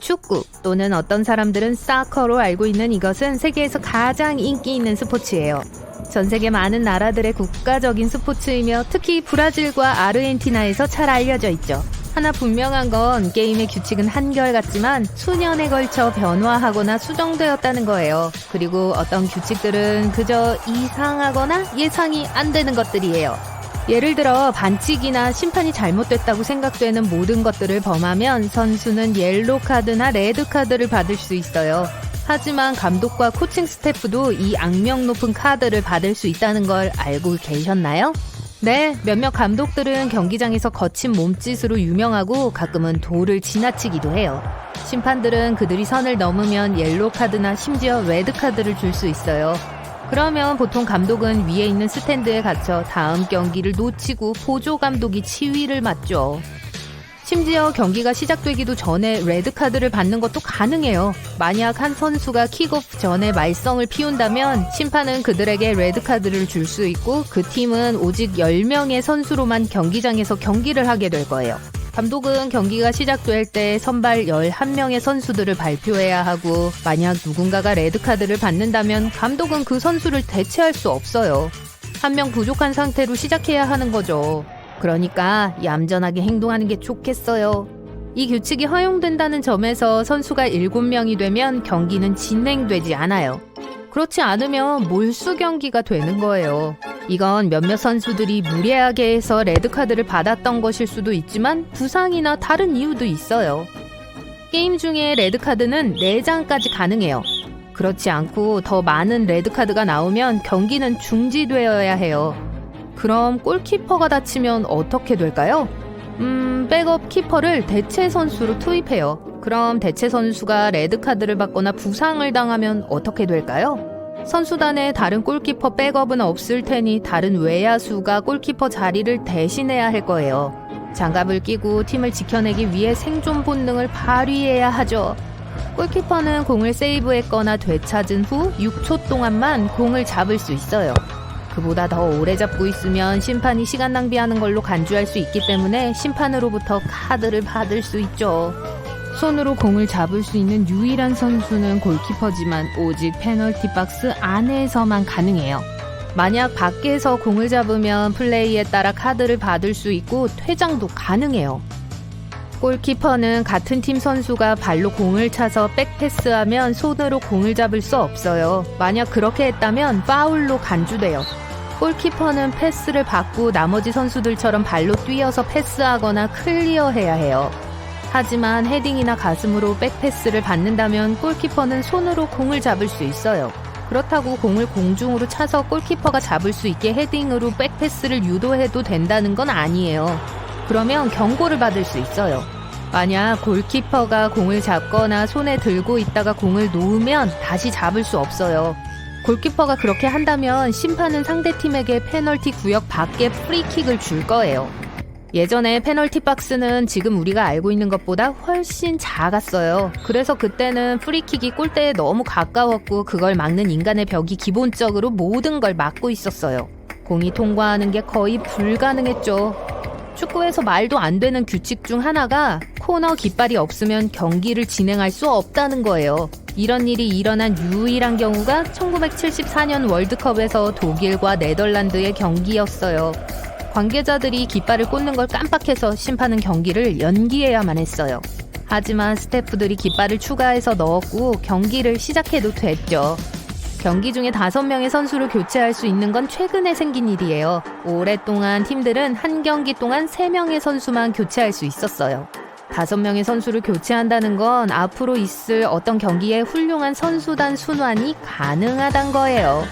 축구 또는 어떤 사람들은 사커로 알고 있는 이것은 세계에서 가장 인기 있는 스포츠예요. 전 세계 많은 나라들의 국가적인 스포츠이며 특히 브라질과 아르헨티나에서 잘 알려져 있죠. 하나 분명한 건 게임의 규칙은 한결같지만 수년에 걸쳐 변화하거나 수정되었다는 거예요. 그리고 어떤 규칙들은 그저 이상하거나 예상이 안 되는 것들이에요. 예를 들어 반칙이나 심판이 잘못됐다고 생각되는 모든 것들을 범하면 선수는 옐로 카드나 레드 카드를 받을 수 있어요. 하지만 감독과 코칭 스태프도 이 악명 높은 카드를 받을 수 있다는 걸 알고 계셨나요? 네, 몇몇 감독들은 경기장에서 거친 몸짓으로 유명하고 가끔은 도를 지나치기도 해요. 심판들은 그들이 선을 넘으면 옐로 카드나 심지어 레드 카드를 줄 수 있어요. 그러면 보통 감독은 위에 있는 스탠드에 갇혀 다음 경기를 놓치고 보조 감독이 치위를 맡죠. 심지어 경기가 시작되기도 전에 레드카드를 받는 것도 가능해요. 만약 한 선수가 킥오프 전에 말썽을 피운다면 심판은 그들에게 레드카드를 줄 수 있고 그 팀은 오직 10명의 선수로만 경기장에서 경기를 하게 될 거예요. 감독은 경기가 시작될 때 선발 11명의 선수들을 발표해야 하고 만약 누군가가 레드카드를 받는다면 감독은 그 선수를 대체할 수 없어요. 한 명 부족한 상태로 시작해야 하는 거죠. 그러니까 얌전하게 행동하는 게 좋겠어요. 이 규칙이 허용된다는 점에서 선수가 7명이 되면 경기는 진행되지 않아요. 그렇지 않으면 몰수 경기가 되는 거예요. 이건 몇몇 선수들이 무례하게 해서 레드카드를 받았던 것일 수도 있지만 부상이나 다른 이유도 있어요. 게임 중에 레드카드는 4장까지 가능해요. 그렇지 않고 더 많은 레드카드가 나오면 경기는 중지되어야 해요. 그럼 골키퍼가 다치면 어떻게 될까요? 백업 키퍼를 대체 선수로 투입해요. 그럼 대체 선수가 레드카드를 받거나 부상을 당하면 어떻게 될까요? 선수단에 다른 골키퍼 백업은 없을 테니 다른 외야수가 골키퍼 자리를 대신해야 할 거예요. 장갑을 끼고 팀을 지켜내기 위해 생존 본능을 발휘해야 하죠. 골키퍼는 공을 세이브했거나 되찾은 후 6초 동안만 공을 잡을 수 있어요. 그보다 더 오래 잡고 있으면 심판이 시간 낭비하는 걸로 간주할 수 있기 때문에 심판으로부터 카드를 받을 수 있죠. 손으로 공을 잡을 수 있는 유일한 선수는 골키퍼지만 오직 페널티 박스 안에서만 가능해요. 만약 밖에서 공을 잡으면 플레이에 따라 카드를 받을 수 있고 퇴장도 가능해요. 골키퍼는 같은 팀 선수가 발로 공을 차서 백패스하면 손으로 공을 잡을 수 없어요. 만약 그렇게 했다면 파울로 간주돼요. 골키퍼는 패스를 받고 나머지 선수들처럼 발로 뛰어서 패스하거나 클리어해야 해요. 하지만 헤딩이나 가슴으로 백패스를 받는다면 골키퍼는 손으로 공을 잡을 수 있어요. 그렇다고 공을 공중으로 차서 골키퍼가 잡을 수 있게 헤딩으로 백패스를 유도해도 된다는 건 아니에요. 그러면 경고를 받을 수 있어요. 만약 골키퍼가 공을 잡거나 손에 들고 있다가 공을 놓으면 다시 잡을 수 없어요. 골키퍼가 그렇게 한다면 심판은 상대팀에게 페널티 구역 밖에 프리킥을 줄 거예요. 예전에 페널티 박스는 지금 우리가 알고 있는 것보다 훨씬 작았어요. 그래서 그때는 프리킥이 골대에 너무 가까웠고 그걸 막는 인간의 벽이 기본적으로 모든 걸 막고 있었어요. 공이 통과하는 게 거의 불가능했죠. 축구에서 말도 안 되는 규칙 중 하나가 코너 깃발이 없으면 경기를 진행할 수 없다는 거예요. 이런 일이 일어난 유일한 경우가 1974년 월드컵에서 독일과 네덜란드의 경기였어요. 관계자들이 깃발을 꽂는 걸 깜빡해서 심판은 경기를 연기해야만 했어요. 하지만 스태프들이 깃발을 추가해서 넣었고 경기를 시작해도 됐죠. 경기 중에 5명의 선수를 교체할 수 있는 건 최근에 생긴 일이에요. 오랫동안 팀들은 한 경기 동안 3명의 선수만 교체할 수 있었어요. 5명의 선수를 교체한다는 건 앞으로 있을 어떤 경기에 훌륭한 선수단 순환이 가능하단 거예요.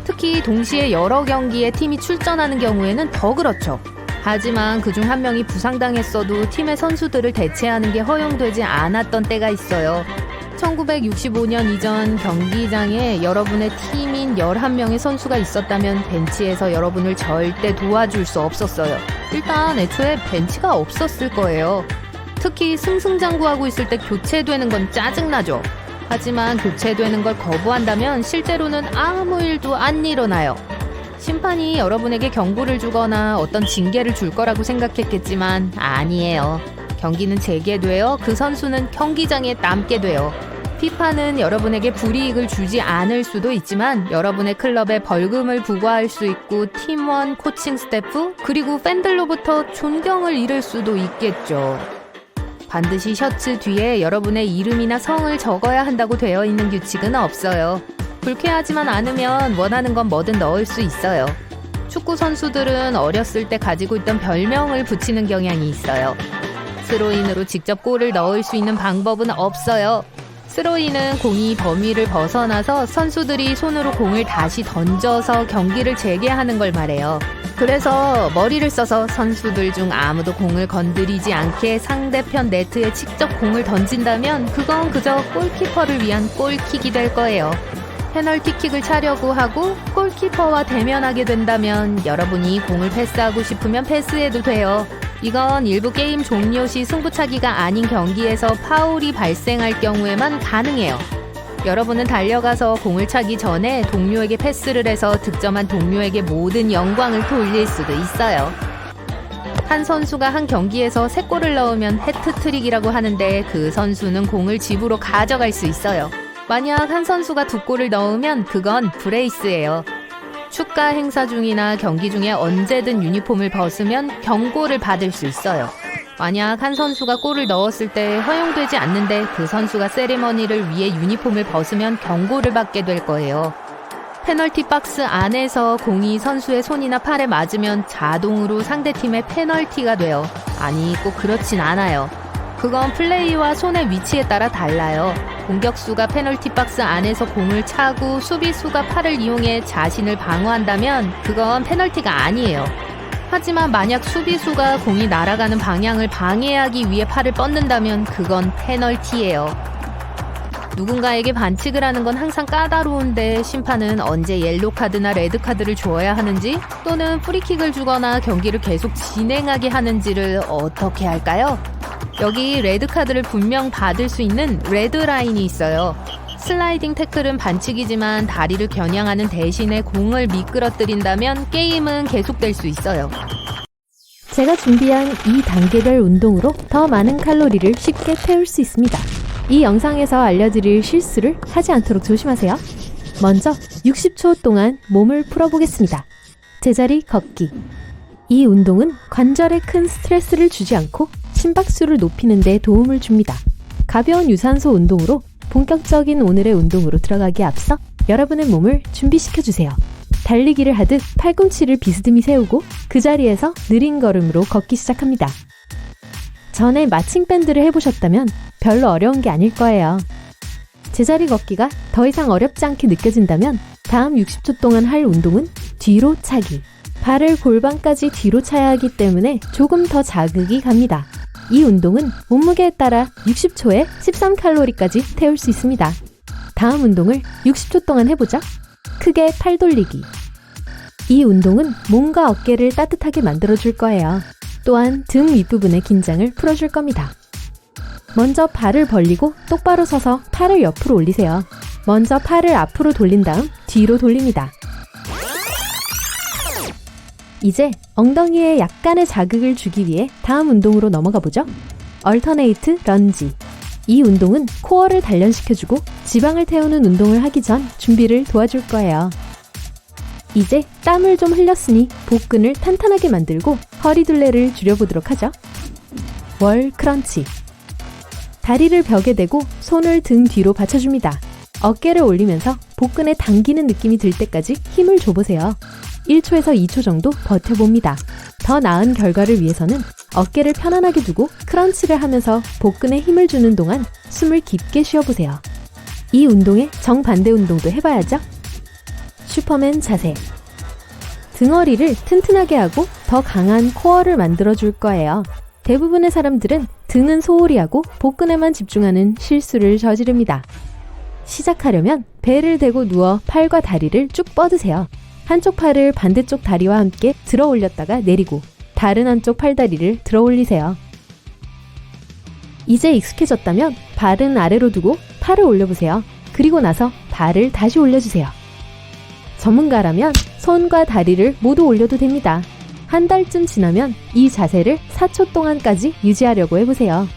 특히 동시에 여러 경기에 팀이 출전하는 경우에는 더 그렇죠. 하지만 그중 한 명이 부상당했어도 팀의 선수들을 대체하는 게 허용되지 않았던 때가 있어요. 1965년 이전 경기장에 여러분의 팀인 11명의 선수가 있었다면 벤치에서 여러분을 절대 도와줄 수 없었어요. 일단 애초에 벤치가 없었을 거예요. 특히 승승장구하고 있을 때 교체되는 건 짜증나죠. 하지만 교체되는 걸 거부한다면 실제로는 아무 일도 안 일어나요. 심판이 여러분에게 경고를 주거나 어떤 징계를 줄 거라고 생각했겠지만 아니에요. 경기는 재개되어 그 선수는 경기장에 남게 돼요. 피파는 여러분에게 불이익을 주지 않을 수도 있지만 여러분의 클럽에 벌금을 부과할 수 있고 팀원, 코칭 스태프, 그리고 팬들로부터 존경을 잃을 수도 있겠죠. 반드시 셔츠 뒤에 여러분의 이름이나 성을 적어야 한다고 되어 있는 규칙은 없어요. 불쾌하지만 않으면 원하는 건 뭐든 넣을 수 있어요. 축구 선수들은 어렸을 때 가지고 있던 별명을 붙이는 경향이 있어요. 스로인으로 직접 골을 넣을 수 있는 방법은 없어요. 스로인은 공이 범위를 벗어나서 선수들이 손으로 공을 다시 던져서 경기를 재개하는 걸 말해요. 그래서 머리를 써서 선수들 중 아무도 공을 건드리지 않게 상대편 네트에 직접 공을 던진다면 그건 그저 골키퍼를 위한 골킥이 될 거예요. 페널티킥을 차려고 하고 골키퍼와 대면하게 된다면 여러분이 공을 패스하고 싶으면 패스해도 돼요. 이건 일부 게임 종료 시 승부차기가 아닌 경기에서 파울이 발생할 경우에만 가능해요. 여러분은 달려가서 공을 차기 전에 동료에게 패스를 해서 득점한 동료에게 모든 영광을 돌릴 수도 있어요. 한 선수가 한 경기에서 3골을 넣으면 해트트릭이라고 하는데 그 선수는 공을 집으로 가져갈 수 있어요. 만약 한 선수가 2골을 넣으면 그건 브레이스예요. 축가 행사 중이나 경기 중에 언제든 유니폼을 벗으면 경고를 받을 수 있어요. 만약 한 선수가 골을 넣었을 때 허용되지 않는데 그 선수가 세리머니를 위해 유니폼을 벗으면 경고를 받게 될 거예요. 페널티 박스 안에서 공이 선수의 손이나 팔에 맞으면 자동으로 상대팀의 페널티가 돼요. 아니, 꼭 그렇진 않아요. 그건 플레이와 손의 위치에 따라 달라요. 공격수가 페널티 박스 안에서 공을 차고 수비수가 팔을 이용해 자신을 방어한다면 그건 페널티가 아니에요. 하지만 만약 수비수가 공이 날아가는 방향을 방해하기 위해 팔을 뻗는다면 그건 페널티예요. 누군가에게 반칙을 하는 건 항상 까다로운데 심판은 언제 옐로 카드나 레드 카드를 주어야 하는지 또는 프리킥을 주거나 경기를 계속 진행하게 하는지를 어떻게 할까요? 여기 레드 카드를 분명 받을 수 있는 레드 라인이 있어요. 슬라이딩 태클은 반칙이지만 다리를 겨냥하는 대신에 공을 미끄러뜨린다면 게임은 계속될 수 있어요. 제가 준비한 이 단계별 운동으로 더 많은 칼로리를 쉽게 태울 수 있습니다. 이 영상에서 알려드릴 실수를 하지 않도록 조심하세요. 먼저 60초 동안 몸을 풀어보겠습니다. 제자리 걷기. 이 운동은 관절에 큰 스트레스를 주지 않고 심박수를 높이는 데 도움을 줍니다. 가벼운 유산소 운동으로 본격적인 오늘의 운동으로 들어가기에 앞서 여러분의 몸을 준비시켜주세요. 달리기를 하듯 팔꿈치를 비스듬히 세우고 그 자리에서 느린 걸음으로 걷기 시작합니다. 전에 마칭 밴드를 해보셨다면 별로 어려운 게 아닐 거예요. 제자리 걷기가 더 이상 어렵지 않게 느껴진다면 다음 60초 동안 할 운동은 뒤로 차기. 발을 골반까지 뒤로 차야 하기 때문에 조금 더 자극이 갑니다. 이 운동은 몸무게에 따라 60초에 13칼로리까지 태울 수 있습니다. 다음 운동을 60초 동안 해보죠. 크게 팔 돌리기. 이 운동은 몸과 어깨를 따뜻하게 만들어줄 거예요. 또한 등 윗부분의 긴장을 풀어줄 겁니다. 먼저 발을 벌리고 똑바로 서서 팔을 옆으로 올리세요. 먼저 팔을 앞으로 돌린 다음 뒤로 돌립니다. 이제 엉덩이에 약간의 자극을 주기 위해 다음 운동으로 넘어가 보죠. 얼터네이트 런지. 이 운동은 코어를 단련시켜주고 지방을 태우는 운동을 하기 전 준비를 도와줄 거예요. 이제 땀을 좀 흘렸으니 복근을 탄탄하게 만들고 허리둘레를 줄여보도록 하죠. 월 크런치. 다리를 벽에 대고 손을 등 뒤로 받쳐줍니다. 어깨를 올리면서 복근에 당기는 느낌이 들 때까지 힘을 줘보세요. 1초에서 2초 정도 버텨봅니다. 더 나은 결과를 위해서는 어깨를 편안하게 두고 크런치를 하면서 복근에 힘을 주는 동안 숨을 깊게 쉬어보세요. 이 운동의 정반대 운동도 해봐야죠. 슈퍼맨 자세. 등허리를 튼튼하게 하고 더 강한 코어를 만들어줄 거예요. 대부분의 사람들은 등은 소홀히 하고 복근에만 집중하는 실수를 저지릅니다. 시작하려면 배를 대고 누워 팔과 다리를 쭉 뻗으세요. 한쪽 팔을 반대쪽 다리와 함께 들어 올렸다가 내리고 다른 한쪽 팔다리를 들어 올리세요. 이제 익숙해졌다면 발은 아래로 두고 팔을 올려보세요. 그리고 나서 발을 다시 올려주세요. 전문가라면 손과 다리를 모두 올려도 됩니다. 한 달쯤 지나면 이 자세를 4초 동안까지 유지하려고 해보세요.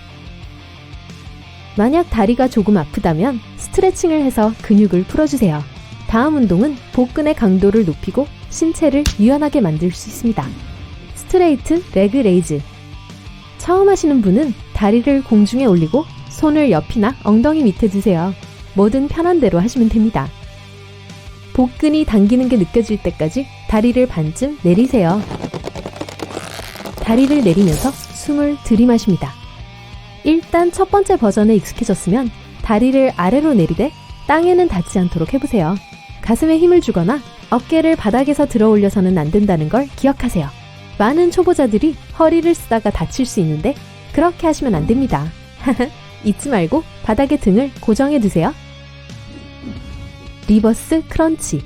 만약 다리가 조금 아프다면 스트레칭을 해서 근육을 풀어주세요. 다음 운동은 복근의 강도를 높이고 신체를 유연하게 만들 수 있습니다. 스트레이트 레그 레이즈. 처음 하시는 분은 다리를 공중에 올리고 손을 옆이나 엉덩이 밑에 두세요. 뭐든 편한 대로 하시면 됩니다. 복근이 당기는 게 느껴질 때까지 다리를 반쯤 내리세요. 다리를 내리면서 숨을 들이마십니다. 일단 첫 번째 버전에 익숙해졌으면 다리를 아래로 내리되 땅에는 닿지 않도록 해보세요. 가슴에 힘을 주거나 어깨를 바닥에서 들어 올려서는 안 된다는 걸 기억하세요. 많은 초보자들이 허리를 쓰다가 다칠 수 있는데 그렇게 하시면 안 됩니다. 잊지 말고 바닥에 등을 고정해 두세요. 리버스 크런치.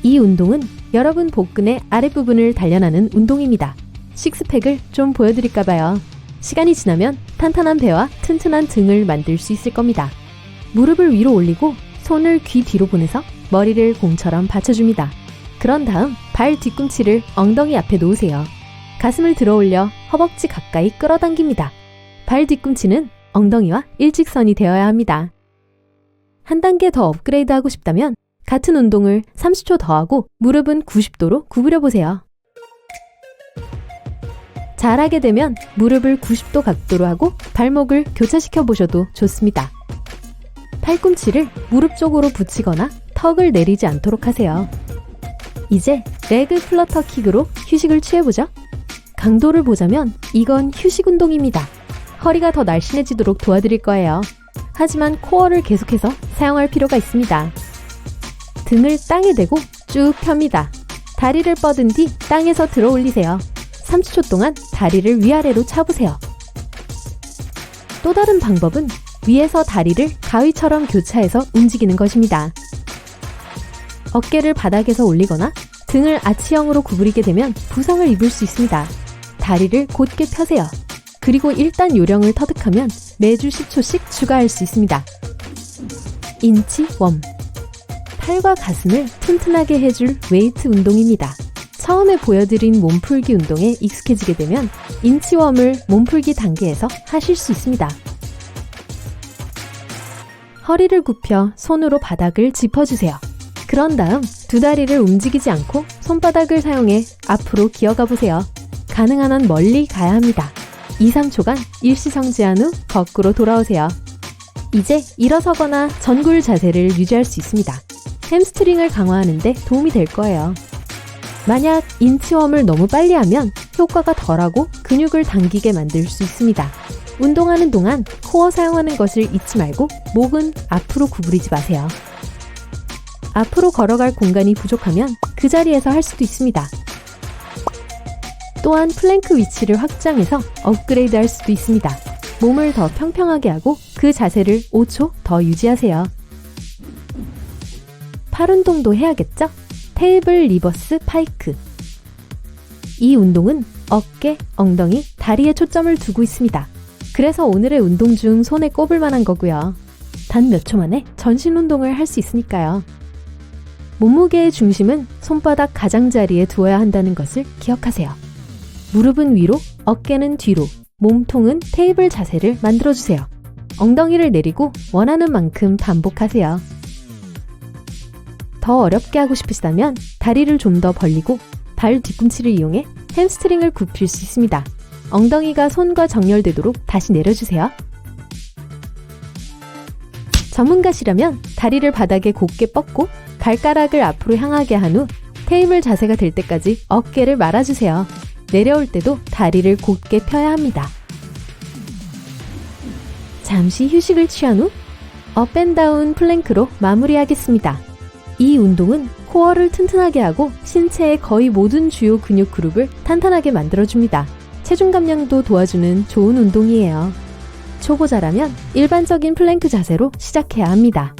이 운동은 여러분 복근의 아랫부분을 단련하는 운동입니다. 식스팩을 좀 보여드릴까봐요. 시간이 지나면 탄탄한 배와 튼튼한 등을 만들 수 있을 겁니다. 무릎을 위로 올리고 손을 귀 뒤로 보내서 머리를 공처럼 받쳐줍니다. 그런 다음 발 뒤꿈치를 엉덩이 앞에 놓으세요. 가슴을 들어 올려 허벅지 가까이 끌어당깁니다. 발 뒤꿈치는 엉덩이와 일직선이 되어야 합니다. 한 단계 더 업그레이드 하고 싶다면 같은 운동을 30초 더 하고 무릎은 90도로 구부려 보세요. 잘하게 되면 무릎을 90도 각도로 하고 발목을 교차시켜 보셔도 좋습니다. 팔꿈치를 무릎 쪽으로 붙이거나 턱을 내리지 않도록 하세요. 이제 레그 플러터 킥으로 휴식을 취해보죠. 강도를 보자면 이건 휴식 운동입니다. 허리가 더 날씬해지도록 도와드릴 거예요. 하지만 코어를 계속해서 사용할 필요가 있습니다. 등을 땅에 대고 쭉 펴니다. 다리를 뻗은 뒤 땅에서 들어 올리세요. 30초 동안 다리를 위아래로 차보세요. 또 다른 방법은 위에서 다리를 가위처럼 교차해서 움직이는 것입니다. 어깨를 바닥에서 올리거나 등을 아치형으로 구부리게 되면 부상을 입을 수 있습니다. 다리를 곧게 펴세요. 그리고 일단 요령을 터득하면 매주 10초씩 추가할 수 있습니다. 인치 웜. 팔과 가슴을 튼튼하게 해줄 웨이트 운동입니다. 처음에 보여드린 몸풀기 운동에 익숙해지게 되면 인치웜을 몸풀기 단계에서 하실 수 있습니다. 허리를 굽혀 손으로 바닥을 짚어주세요. 그런 다음 두 다리를 움직이지 않고 손바닥을 사용해 앞으로 기어가 보세요. 가능한 한 멀리 가야 합니다. 2, 3초간 일시정지한 후 거꾸로 돌아오세요. 이제 일어서거나 전굴 자세를 유지할 수 있습니다. 햄스트링을 강화하는 데 도움이 될 거예요. 만약 인치웜을 너무 빨리 하면 효과가 덜하고 근육을 당기게 만들 수 있습니다. 운동하는 동안 코어 사용하는 것을 잊지 말고 목은 앞으로 구부리지 마세요. 앞으로 걸어갈 공간이 부족하면 그 자리에서 할 수도 있습니다. 또한 플랭크 위치를 확장해서 업그레이드 할 수도 있습니다. 몸을 더 평평하게 하고 그 자세를 5초 더 유지하세요. 팔 운동도 해야겠죠? 테이블 리버스 파이크. 이 운동은 어깨, 엉덩이, 다리에 초점을 두고 있습니다. 그래서 오늘의 운동 중 손에 꼽을 만한 거고요. 단 몇 초 만에 전신 운동을 할 수 있으니까요. 몸무게의 중심은 손바닥 가장자리에 두어야 한다는 것을 기억하세요. 무릎은 위로, 어깨는 뒤로, 몸통은 테이블 자세를 만들어주세요. 엉덩이를 내리고 원하는 만큼 반복하세요. 더 어렵게 하고 싶으시다면 다리를 좀 더 벌리고 발 뒤꿈치를 이용해 햄스트링을 굽힐 수 있습니다. 엉덩이가 손과 정렬되도록 다시 내려주세요. 전문가시라면 다리를 바닥에 곧게 뻗고 발가락을 앞으로 향하게 한 후 테이블 자세가 될 때까지 어깨를 말아주세요. 내려올 때도 다리를 곧게 펴야 합니다. 잠시 휴식을 취한 후 업앤다운 플랭크로 마무리하겠습니다. 이 운동은 코어를 튼튼하게 하고 신체의 거의 모든 주요 근육 그룹을 탄탄하게 만들어줍니다. 체중 감량도 도와주는 좋은 운동이에요. 초보자라면 일반적인 플랭크 자세로 시작해야 합니다.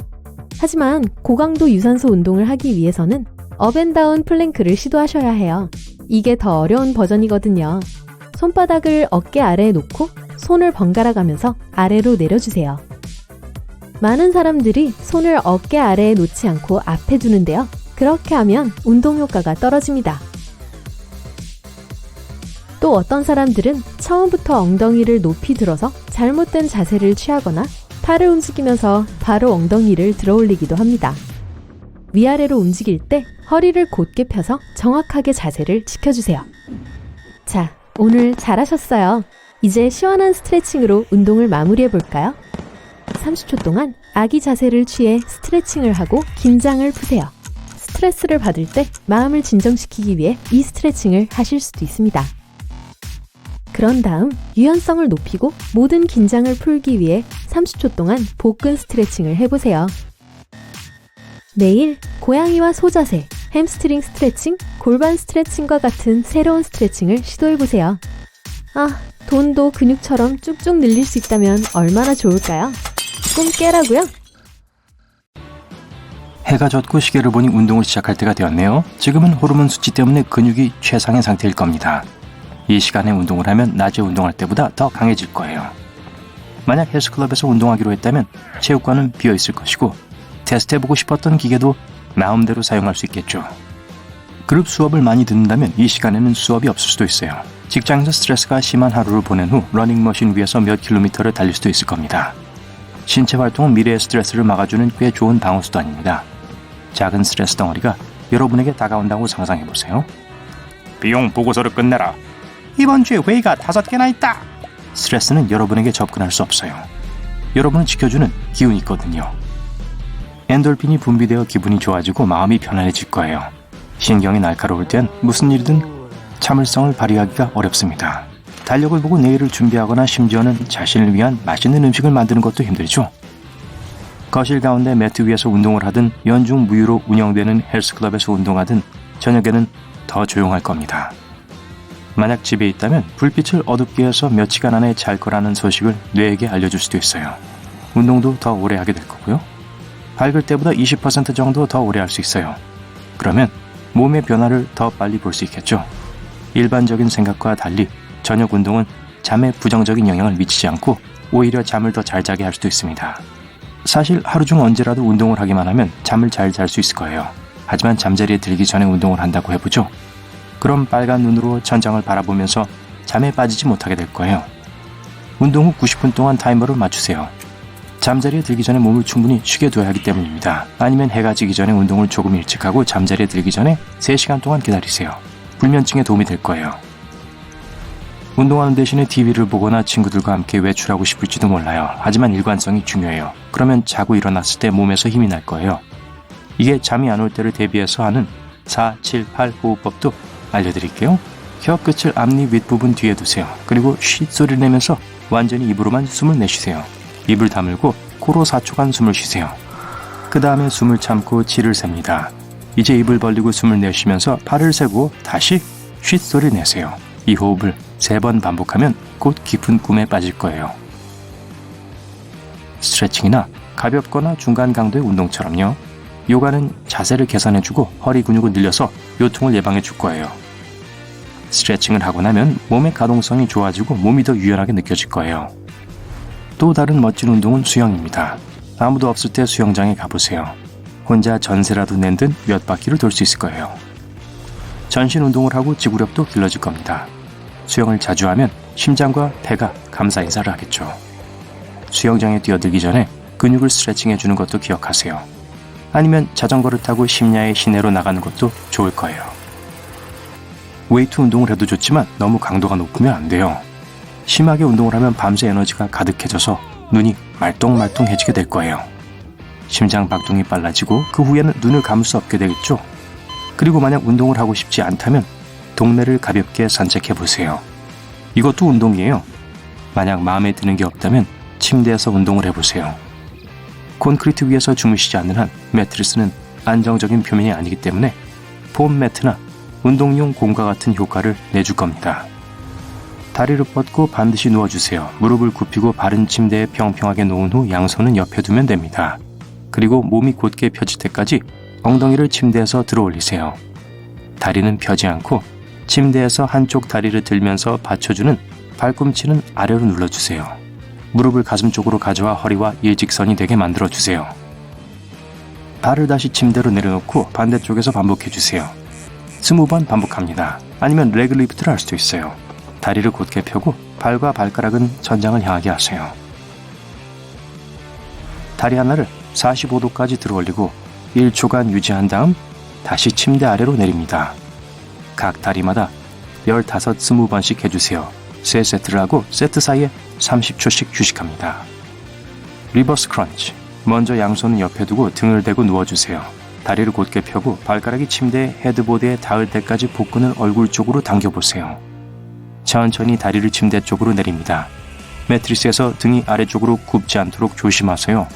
하지만 고강도 유산소 운동을 하기 위해서는 업앤다운 플랭크를 시도하셔야 해요. 이게 더 어려운 버전이거든요. 손바닥을 어깨 아래에 놓고 손을 번갈아 가면서 아래로 내려주세요. 많은 사람들이 손을 어깨 아래에 놓지 않고 앞에 두는데요. 그렇게 하면 운동 효과가 떨어집니다. 또 어떤 사람들은 처음부터 엉덩이를 높이 들어서 잘못된 자세를 취하거나 팔을 움직이면서 바로 엉덩이를 들어 올리기도 합니다. 위아래로 움직일 때 허리를 곧게 펴서 정확하게 자세를 지켜주세요. 자, 오늘 잘하셨어요. 이제 시원한 스트레칭으로 운동을 마무리해볼까요? 30초 동안 아기 자세를 취해 스트레칭을 하고 긴장을 푸세요. 스트레스를 받을 때 마음을 진정시키기 위해 이 스트레칭을 하실 수도 있습니다. 그런 다음 유연성을 높이고 모든 긴장을 풀기 위해 30초 동안 복근 스트레칭을 해보세요. 내일 고양이와 소자세, 햄스트링 스트레칭, 골반 스트레칭과 같은 새로운 스트레칭을 시도해보세요. 아, 돈도 근육처럼 쭉쭉 늘릴 수 있다면 얼마나 좋을까요? 꿈 깨라고요? 해가 졌고 시계를 보니 운동을 시작할 때가 되었네요. 지금은 호르몬 수치 때문에 근육이 최상의 상태일 겁니다. 이 시간에 운동을 하면 낮에 운동할 때보다 더 강해질 거예요. 만약 헬스클럽에서 운동하기로 했다면 체육관은 비어있을 것이고 테스트해보고 싶었던 기계도 마음대로 사용할 수 있겠죠. 그룹 수업을 많이 듣는다면 이 시간에는 수업이 없을 수도 있어요. 직장에서 스트레스가 심한 하루를 보낸 후 러닝머신 위에서 몇 킬로미터를 달릴 수도 있을 겁니다. 신체 활동은 미래의 스트레스를 막아주는 꽤 좋은 방어수단입니다. 작은 스트레스 덩어리가 여러분에게 다가온다고 상상해보세요. 비용 보고서를 끝내라. 이번 주에 회의가 5개나 있다. 스트레스는 여러분에게 접근할 수 없어요. 여러분을 지켜주는 기운이 있거든요. 엔돌핀이 분비되어 기분이 좋아지고 마음이 편안해질 거예요. 신경이 날카로울 땐 무슨 일이든 참을성을 발휘하기가 어렵습니다. 달력을 보고 내일을 준비하거나 심지어는 자신을 위한 맛있는 음식을 만드는 것도 힘들죠. 거실 가운데 매트 위에서 운동을 하든 연중 무휴로 운영되는 헬스클럽에서 운동하든 저녁에는 더 조용할 겁니다. 만약 집에 있다면 불빛을 어둡게 해서 몇 시간 안에 잘 거라는 소식을 뇌에게 알려줄 수도 있어요. 운동도 더 오래 하게 될 거고요. 밝을 때보다 20% 정도 더 오래 할 수 있어요. 그러면 몸의 변화를 더 빨리 볼 수 있겠죠. 일반적인 생각과 달리 저녁 운동은 잠에 부정적인 영향을 미치지 않고 오히려 잠을 더 잘 자게 할 수도 있습니다. 사실 하루 중 언제라도 운동을 하기만 하면 잠을 잘 잘 수 있을 거예요. 하지만 잠자리에 들기 전에 운동을 한다고 해보죠. 그럼 빨간 눈으로 천장을 바라보면서 잠에 빠지지 못하게 될 거예요. 운동 후 90분 동안 타이머를 맞추세요. 잠자리에 들기 전에 몸을 충분히 쉬게 둬야 하기 때문입니다. 아니면 해가 지기 전에 운동을 조금 일찍 하고 잠자리에 들기 전에 3시간 동안 기다리세요. 불면증에 도움이 될 거예요. 운동하는 대신에 TV를 보거나 친구들과 함께 외출하고 싶을지도 몰라요. 하지만 일관성이 중요해요. 그러면 자고 일어났을 때 몸에서 힘이 날 거예요. 이게 잠이 안 올 때를 대비해서 하는 4, 7, 8 호흡법도 알려드릴게요. 혀 끝을 앞니 윗부분 뒤에 두세요. 그리고 쉿 소리를 내면서 완전히 입으로만 숨을 내쉬세요. 입을 다물고 코로 4초간 숨을 쉬세요. 그 다음에 숨을 참고 7을 셉니다. 이제 입을 벌리고 숨을 내쉬면서 8을 세고 다시 쉿 소리 내세요. 이 호흡을 3번 반복하면 곧 깊은 꿈에 빠질 거예요. 스트레칭이나 가볍거나 중간 강도의 운동처럼요. 요가는 자세를 개선해주고 허리 근육을 늘려서 요통을 예방해 줄 거예요. 스트레칭을 하고 나면 몸의 가동성이 좋아지고 몸이 더 유연하게 느껴질 거예요. 또 다른 멋진 운동은 수영입니다. 아무도 없을 때 수영장에 가보세요. 혼자 전세라도 낸 듯 몇 바퀴를 돌 수 있을 거예요. 전신 운동을 하고 지구력도 길러질 겁니다. 수영을 자주 하면 심장과 폐가 감사 인사를 하겠죠. 수영장에 뛰어들기 전에 근육을 스트레칭해 주는 것도 기억하세요. 아니면 자전거를 타고 심야의 시내로 나가는 것도 좋을 거예요. 웨이트 운동을 해도 좋지만 너무 강도가 높으면 안 돼요. 심하게 운동을 하면 밤새 에너지가 가득해져서 눈이 말똥말똥해지게 될 거예요. 심장 박동이 빨라지고 그 후에는 눈을 감을 수 없게 되겠죠. 그리고 만약 운동을 하고 싶지 않다면 동네를 가볍게 산책해 보세요. 이것도 운동이에요. 만약 마음에 드는 게 없다면 침대에서 운동을 해보세요. 콘크리트 위에서 주무시지 않는 한 매트리스는 안정적인 표면이 아니기 때문에 폼 매트나 운동용 공과 같은 효과를 내줄 겁니다. 다리를 뻗고 반드시 누워주세요. 무릎을 굽히고 바른 침대에 평평하게 놓은 후 양손은 옆에 두면 됩니다. 그리고 몸이 곧게 펴질 때까지 엉덩이를 침대에서 들어 올리세요. 다리는 펴지 않고 침대에서 한쪽 다리를 들면서 받쳐주는 발꿈치는 아래로 눌러주세요. 무릎을 가슴 쪽으로 가져와 허리와 일직선이 되게 만들어주세요. 발을 다시 침대로 내려놓고 반대쪽에서 반복해주세요. 20번 반복합니다. 아니면 레그 리프트를 할 수도 있어요. 다리를 곧게 펴고 발과 발가락은 전장을 향하게 하세요. 다리 하나를 45도까지 들어 올리고 1초간 유지한 다음 다시 침대 아래로 내립니다. 각 다리마다 15, 20번씩 해주세요. 3세트를 하고 세트 사이에 30초씩 휴식합니다. 리버스 크런치. 먼저 양손은 옆에 두고 등을 대고 누워주세요. 다리를 곧게 펴고 발가락이 침대 헤드보드에 닿을 때까지 복근을 얼굴 쪽으로 당겨보세요. 천천히 다리를 침대 쪽으로 내립니다. 매트리스에서 등이 아래쪽으로 굽지 않도록 조심하세요.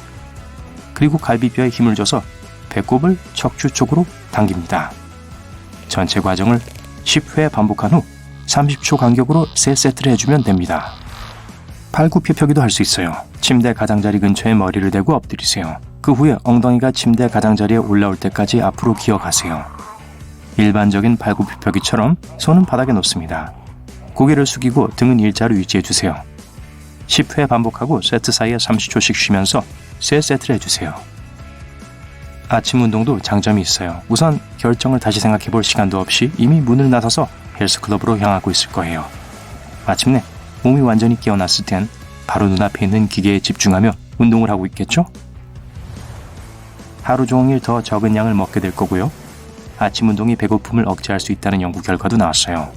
그리고 갈비뼈에 힘을 줘서 배꼽을 척추 쪽으로 당깁니다. 전체 과정을 10회 반복한 후 30초 간격으로 3세트를 해주면 됩니다. 팔굽혀펴기도 할 수 있어요. 침대 가장자리 근처에 머리를 대고 엎드리세요. 그 후에 엉덩이가 침대 가장자리에 올라올 때까지 앞으로 기어가세요. 일반적인 팔굽혀펴기처럼 손은 바닥에 놓습니다. 고개를 숙이고 등은 일자로 유지해주세요. 10회 반복하고 세트 사이에 30초씩 쉬면서 3세트를 해주세요. 아침 운동도 장점이 있어요. 우선 결정을 다시 생각해볼 시간도 없이 이미 문을 나서서 헬스클럽으로 향하고 있을 거예요. 마침내 몸이 완전히 깨어났을 땐 바로 눈앞에 있는 기계에 집중하며 운동을 하고 있겠죠? 하루 종일 더 적은 양을 먹게 될 거고요. 아침 운동이 배고픔을 억제할 수 있다는 연구 결과도 나왔어요.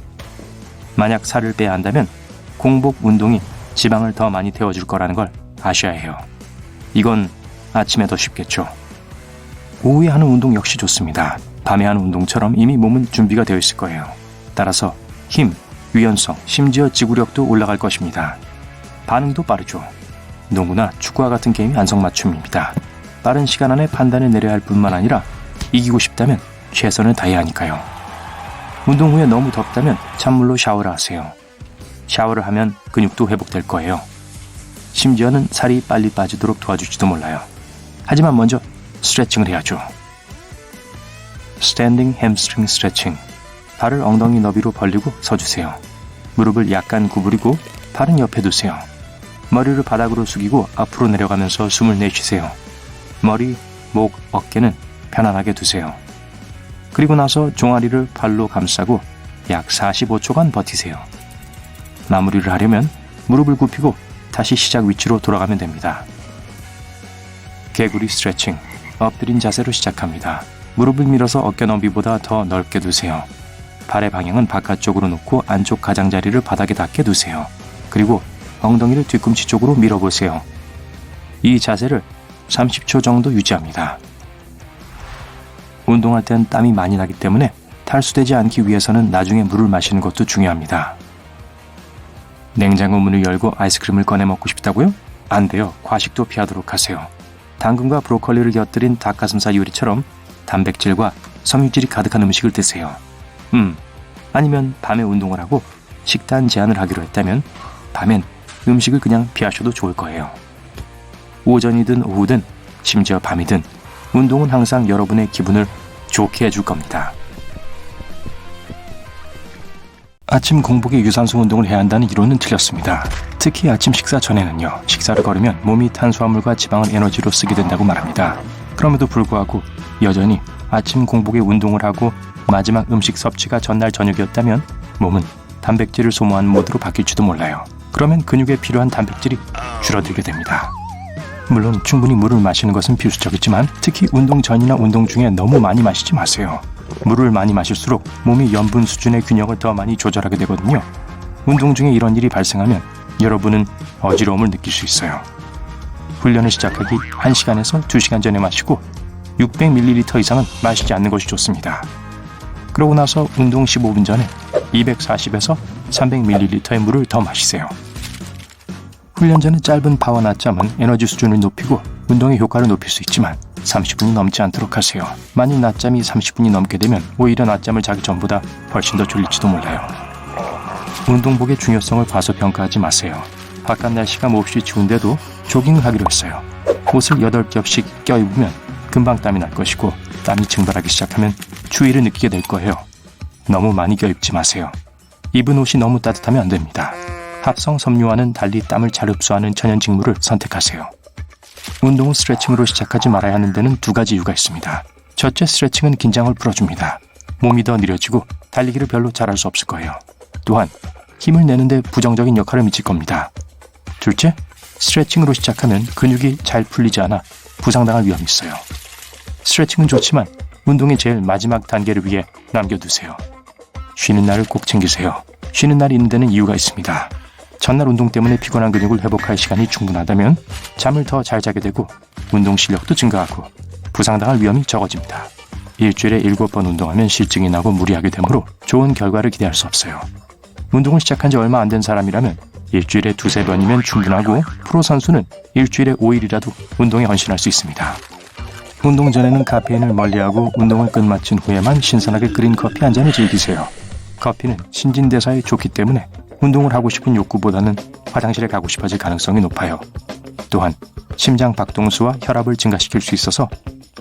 만약 살을 빼야 한다면 공복 운동이 지방을 더 많이 태워줄 거라는 걸 아셔야 해요. 이건 아침에 더 쉽겠죠. 오후에 하는 운동 역시 좋습니다. 밤에 하는 운동처럼 이미 몸은 준비가 되어 있을 거예요. 따라서 힘, 유연성, 심지어 지구력도 올라갈 것입니다. 반응도 빠르죠. 농구나 축구와 같은 게임이 안성맞춤입니다. 빠른 시간 안에 판단을 내려야 할 뿐만 아니라 이기고 싶다면 최선을 다해야 하니까요. 운동 후에 너무 덥다면 찬물로 샤워를 하세요. 샤워를 하면 근육도 회복될 거예요. 심지어는 살이 빨리 빠지도록 도와줄지도 몰라요. 하지만 먼저 스트레칭을 해야죠. 스탠딩 햄스트링 스트레칭. 발을 엉덩이 너비로 벌리고 서주세요. 무릎을 약간 구부리고 발은 옆에 두세요. 머리를 바닥으로 숙이고 앞으로 내려가면서 숨을 내쉬세요. 머리, 목, 어깨는 편안하게 두세요. 그리고 나서 종아리를 발로 감싸고 약 45초간 버티세요. 마무리를 하려면 무릎을 굽히고 다시 시작 위치로 돌아가면 됩니다. 개구리 스트레칭. 엎드린 자세로 시작합니다. 무릎을 밀어서 어깨 너비보다 더 넓게 두세요. 발의 방향은 바깥쪽으로 놓고 안쪽 가장자리를 바닥에 닿게 두세요. 그리고 엉덩이를 뒤꿈치 쪽으로 밀어보세요. 이 자세를 30초 정도 유지합니다. 운동할 땐 땀이 많이 나기 때문에 탈수되지 않기 위해서는 나중에 물을 마시는 것도 중요합니다. 냉장고 문을 열고 아이스크림을 꺼내 먹고 싶다고요? 안 돼요. 과식도 피하도록 하세요. 당근과 브로콜리를 곁들인 닭가슴살 요리처럼 단백질과 섬유질이 가득한 음식을 드세요. 아니면 밤에 운동을 하고 식단 제한을 하기로 했다면 밤엔 음식을 그냥 피하셔도 좋을 거예요. 오전이든 오후든 심지어 밤이든 운동은 항상 여러분의 기분을 좋게 해줄 겁니다. 아침 공복에 유산소 운동을 해야 한다는 이론은 틀렸습니다. 특히 아침 식사 전에는요. 식사를 거르면 몸이 탄수화물과 지방을 에너지로 쓰게 된다고 말합니다. 그럼에도 불구하고 여전히 아침 공복에 운동을 하고 마지막 음식 섭취가 전날 저녁이었다면 몸은 단백질을 소모하는 모드로 바뀔지도 몰라요. 그러면 근육에 필요한 단백질이 줄어들게 됩니다. 물론 충분히 물을 마시는 것은 필수적이지만 특히 운동 전이나 운동 중에 너무 많이 마시지 마세요. 물을 많이 마실수록 몸이 염분 수준의 균형을 더 많이 조절하게 되거든요. 운동 중에 이런 일이 발생하면 여러분은 어지러움을 느낄 수 있어요. 훈련을 시작하기 1시간에서 2시간 전에 마시고 600ml 이상은 마시지 않는 것이 좋습니다. 그러고 나서 운동 15분 전에 240에서 300ml의 물을 더 마시세요. 훈련 전에 짧은 파워 낮잠은 에너지 수준을 높이고 운동의 효과를 높일 수 있지만 30분이 넘지 않도록 하세요. 만일 낮잠이 30분이 넘게 되면 오히려 낮잠을 자기 전보다 훨씬 더 졸릴지도 몰라요. 운동복의 중요성을 과소평가하지 마세요. 바깥 날씨가 몹시 추운데도 조깅을 하기로 했어요. 옷을 8겹씩 껴입으면 금방 땀이 날 것이고 땀이 증발하기 시작하면 추위를 느끼게 될 거예요. 너무 많이 껴입지 마세요. 입은 옷이 너무 따뜻하면 안 됩니다. 합성 섬유와는 달리 땀을 잘 흡수하는 천연직물을 선택하세요. 운동은 스트레칭으로 시작하지 말아야 하는 데는 2가지 이유가 있습니다. 첫째, 스트레칭은 긴장을 풀어줍니다. 몸이 더 느려지고 달리기를 별로 잘할 수 없을 거예요. 또한 힘을 내는데 부정적인 역할을 미칠 겁니다. 둘째, 스트레칭으로 시작하면 근육이 잘 풀리지 않아 부상당할 위험이 있어요. 스트레칭은 좋지만 운동의 제일 마지막 단계를 위해 남겨두세요. 쉬는 날을 꼭 챙기세요. 쉬는 날이 있는 데는 이유가 있습니다. 전날 운동 때문에 피곤한 근육을 회복할 시간이 충분하다면 잠을 더 잘 자게 되고 운동 실력도 증가하고 부상당할 위험이 적어집니다. 일주일에 7번 운동하면 실증이 나고 무리하게 되므로 좋은 결과를 기대할 수 없어요. 운동을 시작한 지 얼마 안 된 사람이라면 일주일에 2-3번이면 충분하고 프로 선수는 일주일에 5일이라도 운동에 헌신할 수 있습니다. 운동 전에는 카페인을 멀리하고 운동을 끝마친 후에만 신선하게 끓인 커피 한 잔을 즐기세요. 커피는 신진대사에 좋기 때문에 운동을 하고 싶은 욕구보다는 화장실에 가고 싶어질 가능성이 높아요. 또한 심장 박동수와 혈압을 증가시킬 수 있어서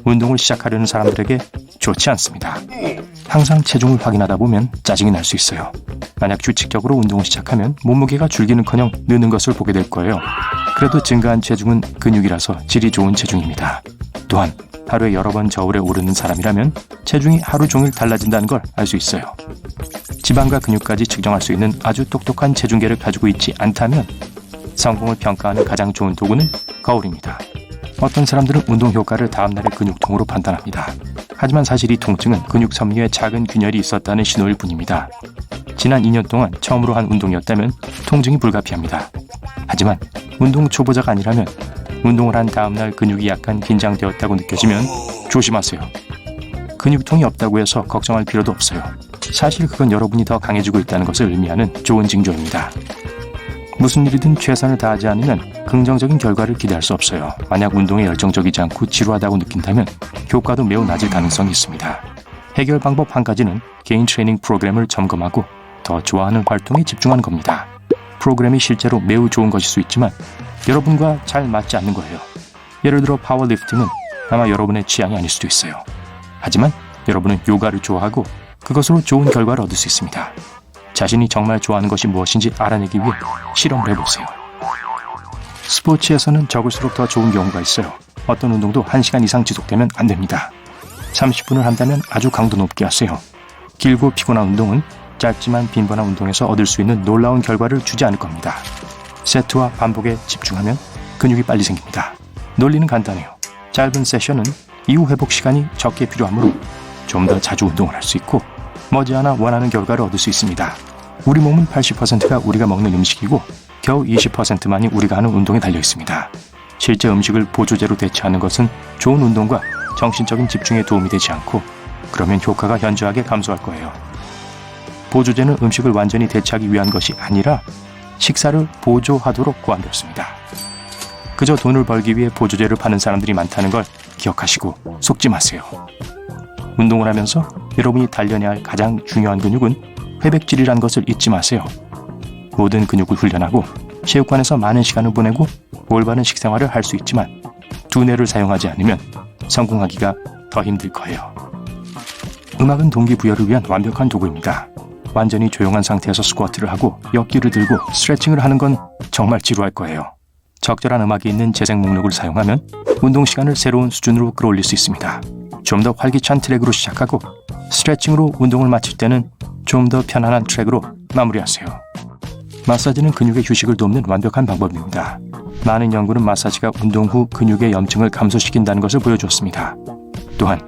운동을 시작하려는 사람들에게 좋지 않습니다. 항상 체중을 확인하다 보면 짜증이 날 수 있어요. 만약 규칙적으로 운동을 시작하면 몸무게가 줄기는커녕 느는 것을 보게 될 거예요. 그래도 증가한 체중은 근육이라서 질이 좋은 체중입니다. 또한 하루에 여러 번 저울에 오르는 사람이라면 체중이 하루 종일 달라진다는 걸 알 수 있어요. 지방과 근육까지 측정할 수 있는 아주 똑똑한 체중계를 가지고 있지 않다면 성공을 평가하는 가장 좋은 도구는 거울입니다. 어떤 사람들은 운동 효과를 다음날의 근육통으로 판단합니다. 하지만 사실 이 통증은 근육 섬유에 작은 균열이 있었다는 신호일 뿐입니다. 지난 2년 동안 처음으로 한 운동이었다면 통증이 불가피합니다. 하지만 운동 초보자가 아니라면 운동을 한 다음날 근육이 약간 긴장되었다고 느껴지면 조심하세요. 근육통이 없다고 해서 걱정할 필요도 없어요. 사실 그건 여러분이 더 강해지고 있다는 것을 의미하는 좋은 징조입니다. 무슨 일이든 최선을 다하지 않으면 긍정적인 결과를 기대할 수 없어요. 만약 운동에 열정적이지 않고 지루하다고 느낀다면 효과도 매우 낮을 가능성이 있습니다. 해결 방법 한 가지는 개인 트레이닝 프로그램을 점검하고 더 좋아하는 활동에 집중하는 겁니다. 프로그램이 실제로 매우 좋은 것일 수 있지만 여러분과 잘 맞지 않는 거예요. 예를 들어 파워리프팅은 아마 여러분의 취향이 아닐 수도 있어요. 하지만 여러분은 요가를 좋아하고 그것으로 좋은 결과를 얻을 수 있습니다. 자신이 정말 좋아하는 것이 무엇인지 알아내기 위해 실험을 해보세요. 스포츠에서는 적을수록 더 좋은 경우가 있어요. 어떤 운동도 1시간 이상 지속되면 안 됩니다. 30분을 한다면 아주 강도 높게 하세요. 길고 피곤한 운동은 짧지만 빈번한 운동에서 얻을 수 있는 놀라운 결과를 주지 않을 겁니다. 세트와 반복에 집중하면 근육이 빨리 생깁니다. 논리는 간단해요. 짧은 세션은 이후 회복 시간이 적게 필요하므로 좀 더 자주 운동을 할 수 있고 머지않아 원하는 결과를 얻을 수 있습니다. 우리 몸은 80%가 우리가 먹는 음식이고 겨우 20%만이 우리가 하는 운동에 달려 있습니다. 실제 음식을 보조제로 대체하는 것은 좋은 운동과 정신적인 집중에 도움이 되지 않고 그러면 효과가 현저하게 감소할 거예요. 보조제는 음식을 완전히 대체하기 위한 것이 아니라 식사를 보조하도록 고안되었습니다. 그저 돈을 벌기 위해 보조제를 파는 사람들이 많다는 걸 기억하시고 속지 마세요. 운동을 하면서 여러분이 단련해야 할 가장 중요한 근육은 회백질이라는 것을 잊지 마세요. 모든 근육을 훈련하고 체육관에서 많은 시간을 보내고 올바른 식생활을 할 수 있지만 두뇌를 사용하지 않으면 성공하기가 더 힘들 거예요. 음악은 동기부여를 위한 완벽한 도구입니다. 완전히 조용한 상태에서 스쿼트를 하고 역기를 들고 스트레칭을 하는 건 정말 지루할 거예요. 적절한 음악이 있는 재생 목록을 사용하면 운동 시간을 새로운 수준으로 끌어올릴 수 있습니다. 좀 더 활기찬 트랙으로 시작하고 스트레칭으로 운동을 마칠 때는 좀 더 편안한 트랙으로 마무리하세요. 마사지는 근육의 휴식을 돕는 완벽한 방법입니다. 많은 연구는 마사지가 운동 후 근육의 염증을 감소시킨다는 것을 보여주었습니다. 또한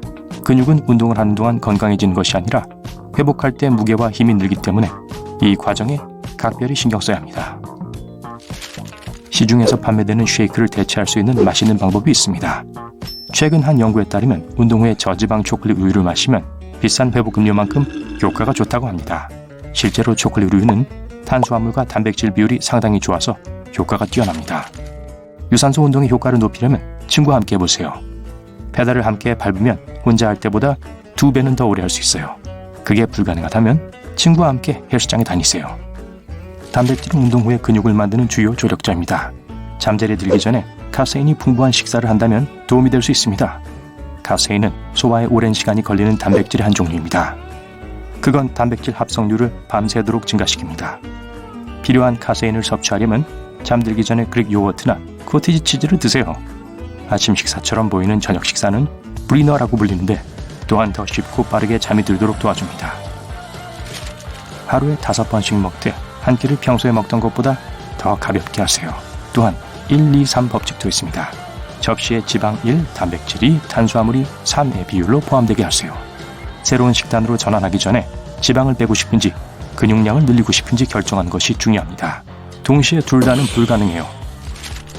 근육은 운동을 하는 동안 건강해지는 것이 아니라 회복할 때 무게와 힘이 늘기 때문에 이 과정에 각별히 신경 써야 합니다. 시중에서 판매되는 쉐이크를 대체할 수 있는 맛있는 방법이 있습니다. 최근 한 연구에 따르면 운동 후에 저지방 초콜릿 우유를 마시면 비싼 회복 음료만큼 효과가 좋다고 합니다. 실제로 초콜릿 우유는 탄수화물과 단백질 비율이 상당히 좋아서 효과가 뛰어납니다. 유산소 운동의 효과를 높이려면 친구와 함께 해보세요. 페달을 함께 밟으면 혼자 할 때보다 2배는 더 오래 할 수 있어요. 그게 불가능하다면 친구와 함께 헬스장에 다니세요. 단백질은 운동 후에 근육을 만드는 주요 조력자입니다. 잠자리에 들기 전에 카세인이 풍부한 식사를 한다면 도움이 될 수 있습니다. 카세인은 소화에 오랜 시간이 걸리는 단백질의 한 종류입니다. 그건 단백질 합성률을 밤새도록 증가시킵니다. 필요한 카세인을 섭취하려면 잠들기 전에 그릭 요거트나 코티지 치즈를 드세요. 아침 식사처럼 보이는 저녁 식사는 브리너라고 불리는데 또한 더 쉽고 빠르게 잠이 들도록 도와줍니다. 하루에 5번씩 먹되 한 끼를 평소에 먹던 것보다 더 가볍게 하세요. 또한 1, 2, 3 법칙도 있습니다. 접시에 지방 1, 단백질 2, 탄수화물이 3의 비율로 포함되게 하세요. 새로운 식단으로 전환하기 전에 지방을 빼고 싶은지 근육량을 늘리고 싶은지 결정하는 것이 중요합니다. 동시에 둘 다는 불가능해요.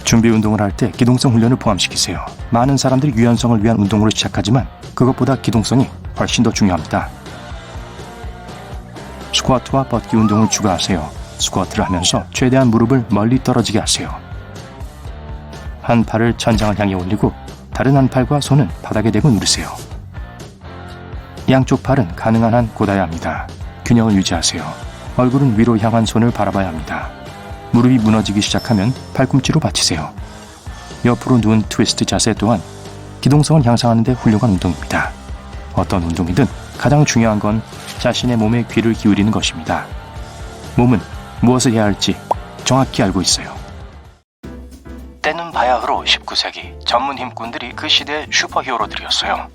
준비 운동을 할 때 기동성 훈련을 포함시키세요. 많은 사람들이 유연성을 위한 운동으로 시작하지만 그것보다 기동성이 훨씬 더 중요합니다. 스쿼트와 버티기 운동을 추가하세요. 스쿼트를 하면서 최대한 무릎을 멀리 떨어지게 하세요. 한 팔을 천장을 향해 올리고 다른 한 팔과 손은 바닥에 대고 누르세요. 양쪽 팔은 가능한 한 곧아야 합니다. 균형을 유지하세요. 얼굴은 위로 향한 손을 바라봐야 합니다. 무릎이 무너지기 시작하면 팔꿈치로 받치세요. 옆으로 누운 트위스트 자세 또한 기동성을 향상하는 데 훌륭한 운동입니다. 어떤 운동이든 가장 중요한 건 자신의 몸에 귀를 기울이는 것입니다. 몸은 무엇을 해야 할지 정확히 알고 있어요. 때는 바야흐로 19세기 전문 힘꾼들이 그 시대의 슈퍼히어로들이었어요.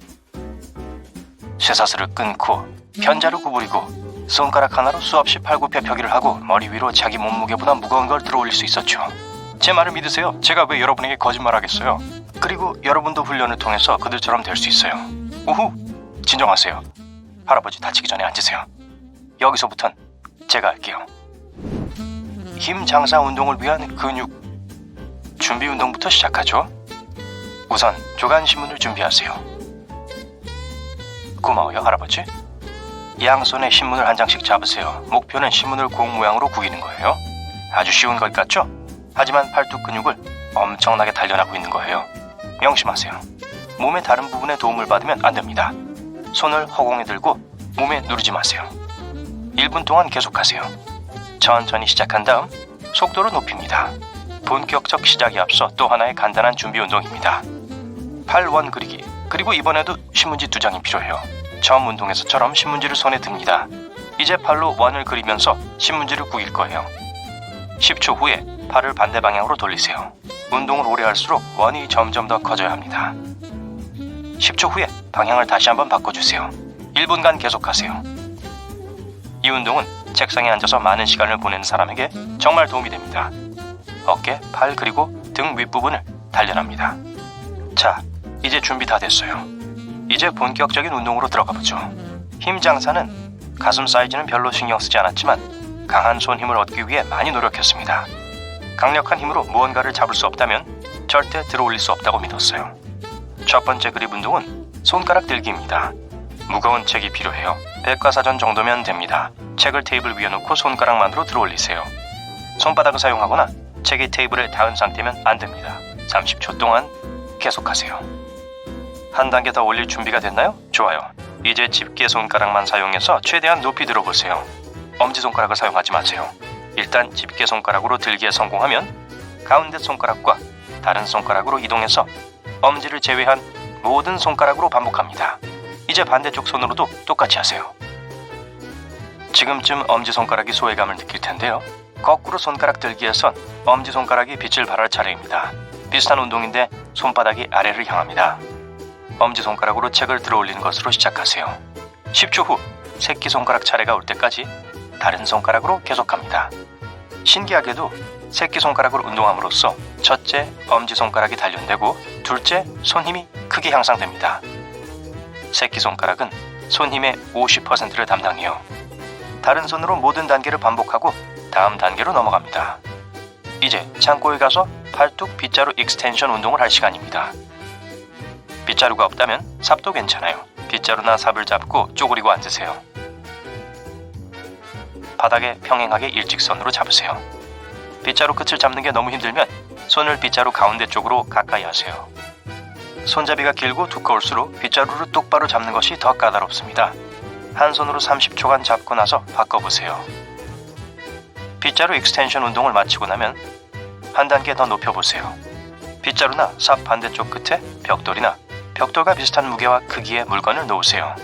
쇠사슬을 끊고 편자를 구부리고 손가락 하나로 수없이 팔굽혀펴기를 하고 머리 위로 자기 몸무게보다 무거운 걸 들어올릴 수 있었죠. 제 말을 믿으세요. 제가 왜 여러분에게 거짓말하겠어요. 그리고 여러분도 훈련을 통해서 그들처럼 될 수 있어요. 우후, 진정하세요. 할아버지 다치기 전에 앉으세요. 여기서부턴 제가 할게요. 힘 장사 운동을 위한 근육 준비 운동부터 시작하죠. 우선 조간 신문을 준비하세요. 고마워요, 할아버지. 양손에 신문을 한 장씩 잡으세요. 목표는 신문을 공 모양으로 구기는 거예요. 아주 쉬운 것 같죠? 하지만 팔뚝 근육을 엄청나게 단련하고 있는 거예요. 명심하세요. 몸의 다른 부분에 도움을 받으면 안 됩니다. 손을 허공에 들고 몸에 누르지 마세요. 1분 동안 계속하세요. 천천히 시작한 다음 속도를 높입니다. 본격적 시작에 앞서 또 하나의 간단한 준비 운동입니다. 팔 원 그리기. 그리고 이번에도 신문지 2장이 필요해요. 처음 운동에서처럼 신문지를 손에 듭니다. 이제 팔로 원을 그리면서 신문지를 구길 거예요. 10초 후에 팔을 반대 방향으로 돌리세요. 운동을 오래 할수록 원이 점점 더 커져야 합니다. 10초 후에 방향을 다시 한번 바꿔주세요. 1분간 계속하세요. 이 운동은 책상에 앉아서 많은 시간을 보내는 사람에게 정말 도움이 됩니다. 어깨, 팔 그리고 등 윗부분을 단련합니다. 자, 이제 준비 다 됐어요. 이제 본격적인 운동으로 들어가 보죠. 힘 장사는 가슴 사이즈는 별로 신경 쓰지 않았지만 강한 손 힘을 얻기 위해 많이 노력했습니다. 강력한 힘으로 무언가를 잡을 수 없다면 절대 들어올릴 수 없다고 믿었어요. 첫 번째 그립 운동은 손가락 들기입니다. 무거운 책이 필요해요. 백과사전 정도면 됩니다. 책을 테이블 위에 놓고 손가락만으로 들어올리세요. 손바닥을 사용하거나 책이 테이블에 닿은 상태면 안 됩니다. 30초 동안 계속하세요. 한 단계 더 올릴 준비가 됐나요? 좋아요. 이제 집게 손가락만 사용해서 최대한 높이 들어보세요. 엄지손가락을 사용하지 마세요. 일단 집게 손가락으로 들기에 성공하면 가운데 손가락과 다른 손가락으로 이동해서 엄지를 제외한 모든 손가락으로 반복합니다. 이제 반대쪽 손으로도 똑같이 하세요. 지금쯤 엄지손가락이 소외감을 느낄 텐데요. 거꾸로 손가락 들기에선 엄지손가락이 빛을 발할 차례입니다. 비슷한 운동인데 손바닥이 아래를 향합니다. 엄지손가락으로 책을 들어올리는 것으로 시작하세요. 10초 후 새끼손가락 차례가 올 때까지 다른 손가락으로 계속합니다. 신기하게도 새끼손가락으로 운동함으로써 첫째 엄지손가락이 단련되고 둘째 손힘이 크게 향상됩니다. 새끼손가락은 손힘의 50%를 담당해요. 다른 손으로 모든 단계를 반복하고 다음 단계로 넘어갑니다. 이제 창고에 가서 팔뚝 빗자루 익스텐션 운동을 할 시간입니다. 빗자루가 없다면 삽도 괜찮아요. 빗자루나 삽을 잡고 쪼그리고 앉으세요. 바닥에 평행하게 일직선으로 잡으세요. 빗자루 끝을 잡는 게 너무 힘들면 손을 빗자루 가운데 쪽으로 가까이 하세요. 손잡이가 길고 두꺼울수록 빗자루를 똑바로 잡는 것이 더 까다롭습니다. 한 손으로 30초간 잡고 나서 바꿔보세요. 빗자루 익스텐션 운동을 마치고 나면 한 단계 더 높여보세요. 빗자루나 삽 반대쪽 끝에 벽돌이나 벽돌과 비슷한 무게와 크기의 물건을 놓으세요.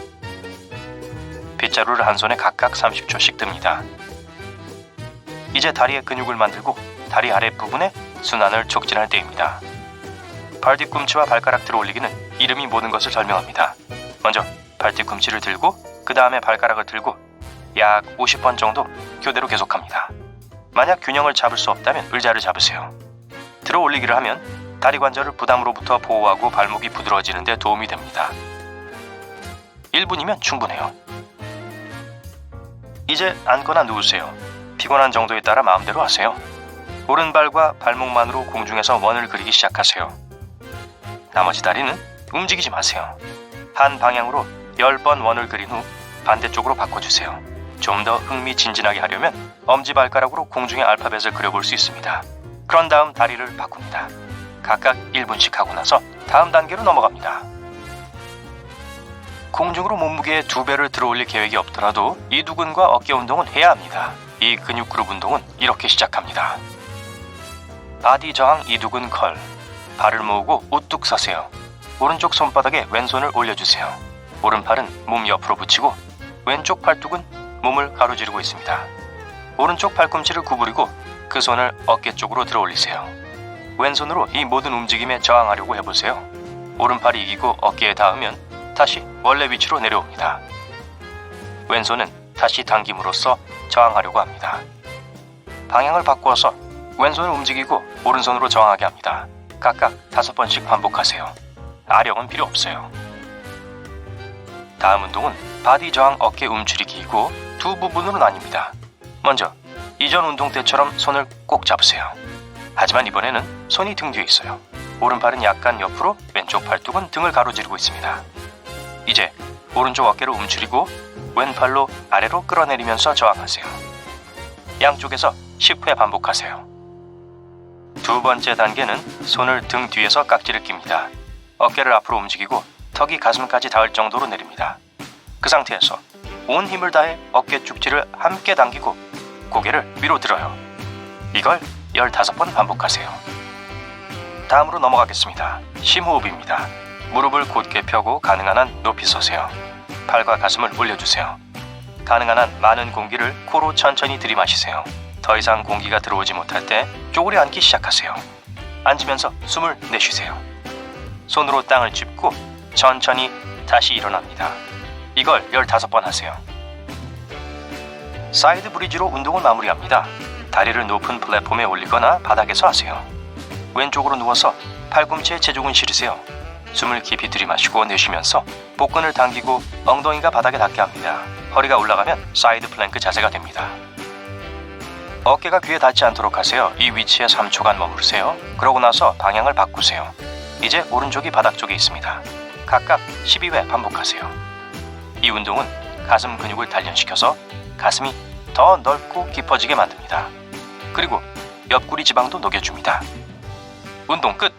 빗자루를 한 손에 각각 30초씩 듭니다. 이제 다리의 근육을 만들고 다리 아랫부분에 순환을 촉진할 때입니다. 발 뒤꿈치와 발가락 들어올리기는 이름이 모든 것을 설명합니다. 먼저 발 뒤꿈치를 들고 그 다음에 발가락을 들고 약 50번 정도 교대로 계속합니다. 만약 균형을 잡을 수 없다면 의자를 잡으세요. 들어 올리기를 하면 다리 관절을 부담으로부터 보호하고 발목이 부드러워지는 데 도움이 됩니다. 1분이면 충분해요. 이제 앉거나 누우세요. 피곤한 정도에 따라 마음대로 하세요. 오른발과 발목만으로 공중에서 원을 그리기 시작하세요. 나머지 다리는 움직이지 마세요. 한 방향으로 10번 원을 그린 후 반대쪽으로 바꿔주세요. 좀 더 흥미진진하게 하려면 엄지발가락으로 공중의 알파벳을 그려볼 수 있습니다. 그런 다음 다리를 바꿉니다. 각각 1분씩 하고 나서 다음 단계로 넘어갑니다. 공중으로 몸무게의 2배를 들어올릴 계획이 없더라도 이두근과 어깨 운동은 해야 합니다. 이 근육 그룹 운동은 이렇게 시작합니다. 바디 저항 이두근 컬. 발을 모으고 우뚝 서세요. 오른쪽 손바닥에 왼손을 올려주세요. 오른팔은 몸 옆으로 붙이고 왼쪽 팔뚝은 몸을 가로지르고 있습니다. 오른쪽 팔꿈치를 구부리고 그 손을 어깨 쪽으로 들어 올리세요. 왼손으로 이 모든 움직임에 저항하려고 해보세요. 오른팔이 이기고 어깨에 닿으면 다시 원래 위치로 내려옵니다. 왼손은 다시 당김으로써 저항하려고 합니다. 방향을 바꾸어서 왼손을 움직이고 오른손으로 저항하게 합니다. 각각 5번씩 반복하세요. 아령은 필요 없어요. 다음 운동은 바디 저항 어깨 움츠리기이고 두 부분으로 나뉩니다. 먼저 이전 운동 때처럼 손을 꼭 잡으세요. 하지만 이번에는 손이 등 뒤에 있어요. 오른팔은 약간 옆으로, 왼쪽 팔뚝은 등을 가로지르고 있습니다. 이제 오른쪽 어깨를 움츠리고 왼팔로 아래로 끌어내리면서 저항하세요. 양쪽에서 10회 반복하세요. 두 번째 단계는 손을 등 뒤에서 깍지를 낍니다. 어깨를 앞으로 움직이고 턱이 가슴까지 닿을 정도로 내립니다. 그 상태에서 온 힘을 다해 어깨 축지를 함께 당기고 고개를 위로 들어요. 이걸 15번 반복하세요. 다음으로 넘어가겠습니다. 심호흡입니다. 무릎을 곧게 펴고 가능한 한 높이 서세요. 팔과 가슴을 올려주세요. 가능한 한 많은 공기를 코로 천천히 들이마시세요. 더 이상 공기가 들어오지 못할 때 쪼그려 앉기 시작하세요. 앉으면서 숨을 내쉬세요. 손으로 땅을 짚고 천천히 다시 일어납니다. 이걸 15번 하세요. 사이드 브리지로 운동을 마무리합니다. 다리를 높은 플랫폼에 올리거나 바닥에서 하세요. 왼쪽으로 누워서 팔꿈치에 체중을 실으세요. 숨을 깊이 들이마시고 내쉬면서 복근을 당기고 엉덩이가 바닥에 닿게 합니다. 허리가 올라가면 사이드 플랭크 자세가 됩니다. 어깨가 귀에 닿지 않도록 하세요. 이 위치에 3초간 머무르세요. 그러고 나서 방향을 바꾸세요. 이제 오른쪽이 바닥 쪽에 있습니다. 각각 12회 반복하세요. 이 운동은 가슴 근육을 단련시켜서 가슴이 더 넓고 깊어지게 만듭니다. 그리고 옆구리 지방도 녹여줍니다. 운동 끝!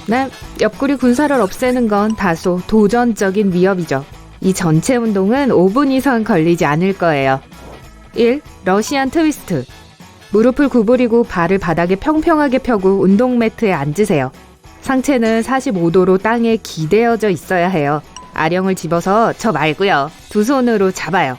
네, 옆구리 군살을 없애는 건 다소 도전적인 위협이죠. 이 전체 운동은 5분 이상 걸리지 않을 거예요. 1. 러시안 트위스트. 무릎을 구부리고 발을 바닥에 평평하게 펴고 운동 매트에 앉으세요. 상체는 45도로 땅에 기대어져 있어야 해요. 아령을 집어서 저 말고요. 두 손으로 잡아요.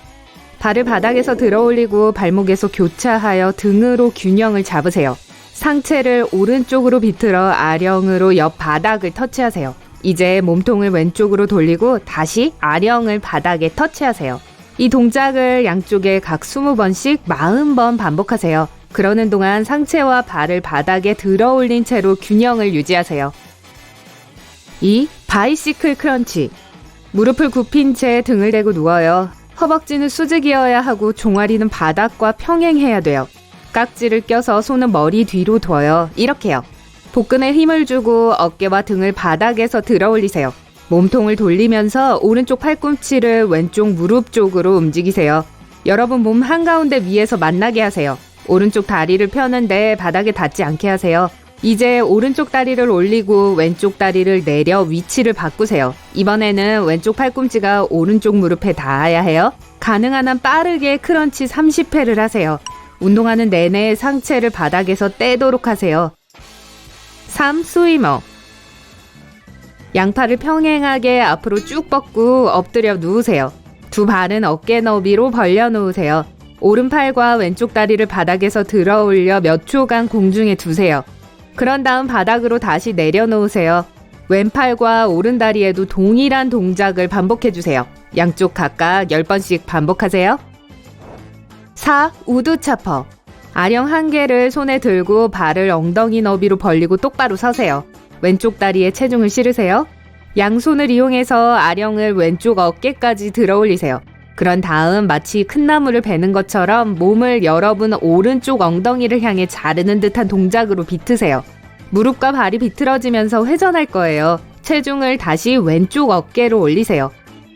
발을 바닥에서 들어 올리고 발목에서 교차하여 등으로 균형을 잡으세요. 상체를 오른쪽으로 비틀어 아령으로 옆 바닥을 터치하세요. 이제 몸통을 왼쪽으로 돌리고 다시 아령을 바닥에 터치하세요. 이 동작을 양쪽에 각 20번씩 40번 반복하세요. 그러는 동안 상체와 발을 바닥에 들어 올린 채로 균형을 유지하세요. 2. 바이시클 크런치. 무릎을 굽힌 채 등을 대고 누워요. 허벅지는 수직이어야 하고 종아리는 바닥과 평행해야 돼요. 깍지를 껴서 손은 머리 뒤로 둬요. 이렇게요. 복근에 힘을 주고 어깨와 등을 바닥에서 들어 올리세요. 몸통을 돌리면서 오른쪽 팔꿈치를 왼쪽 무릎 쪽으로 움직이세요. 여러분 몸 한가운데 위에서 만나게 하세요. 오른쪽 다리를 펴는데 바닥에 닿지 않게 하세요. 이제 오른쪽 다리를 올리고 왼쪽 다리를 내려 위치를 바꾸세요. 이번에는 왼쪽 팔꿈치가 오른쪽 무릎에 닿아야 해요. 가능한 한 빠르게 크런치 30회를 하세요. 운동하는 내내 상체를 바닥에서 떼도록 하세요. 3. 스위머. 양팔을 평행하게 앞으로 쭉 뻗고 엎드려 누우세요. 두 발은 어깨 너비로 벌려 놓으세요. 오른팔과 왼쪽 다리를 바닥에서 들어 올려 몇 초간 공중에 두세요. 그런 다음 바닥으로 다시 내려놓으세요. 왼팔과 오른다리에도 동일한 동작을 반복해주세요. 양쪽 각각 10번씩 반복하세요. 4. 우드 차퍼. 아령 한 개를 손에 들고 발을 엉덩이 너비로 벌리고 똑바로 서세요. 왼쪽 다리에 체중을 실으세요. 양손을 이용해서 아령을 왼쪽 어깨까지 들어 올리세요. 그런 다음 마치 큰 나무를 베는 것처럼 몸을 여러분 오른쪽 엉덩이를 향해 자르는 듯한 동작으로 비트세요. 무릎과 발이 비틀어지면서 회전할 거예요. 체중을 다시 왼쪽 어깨로 올리세요.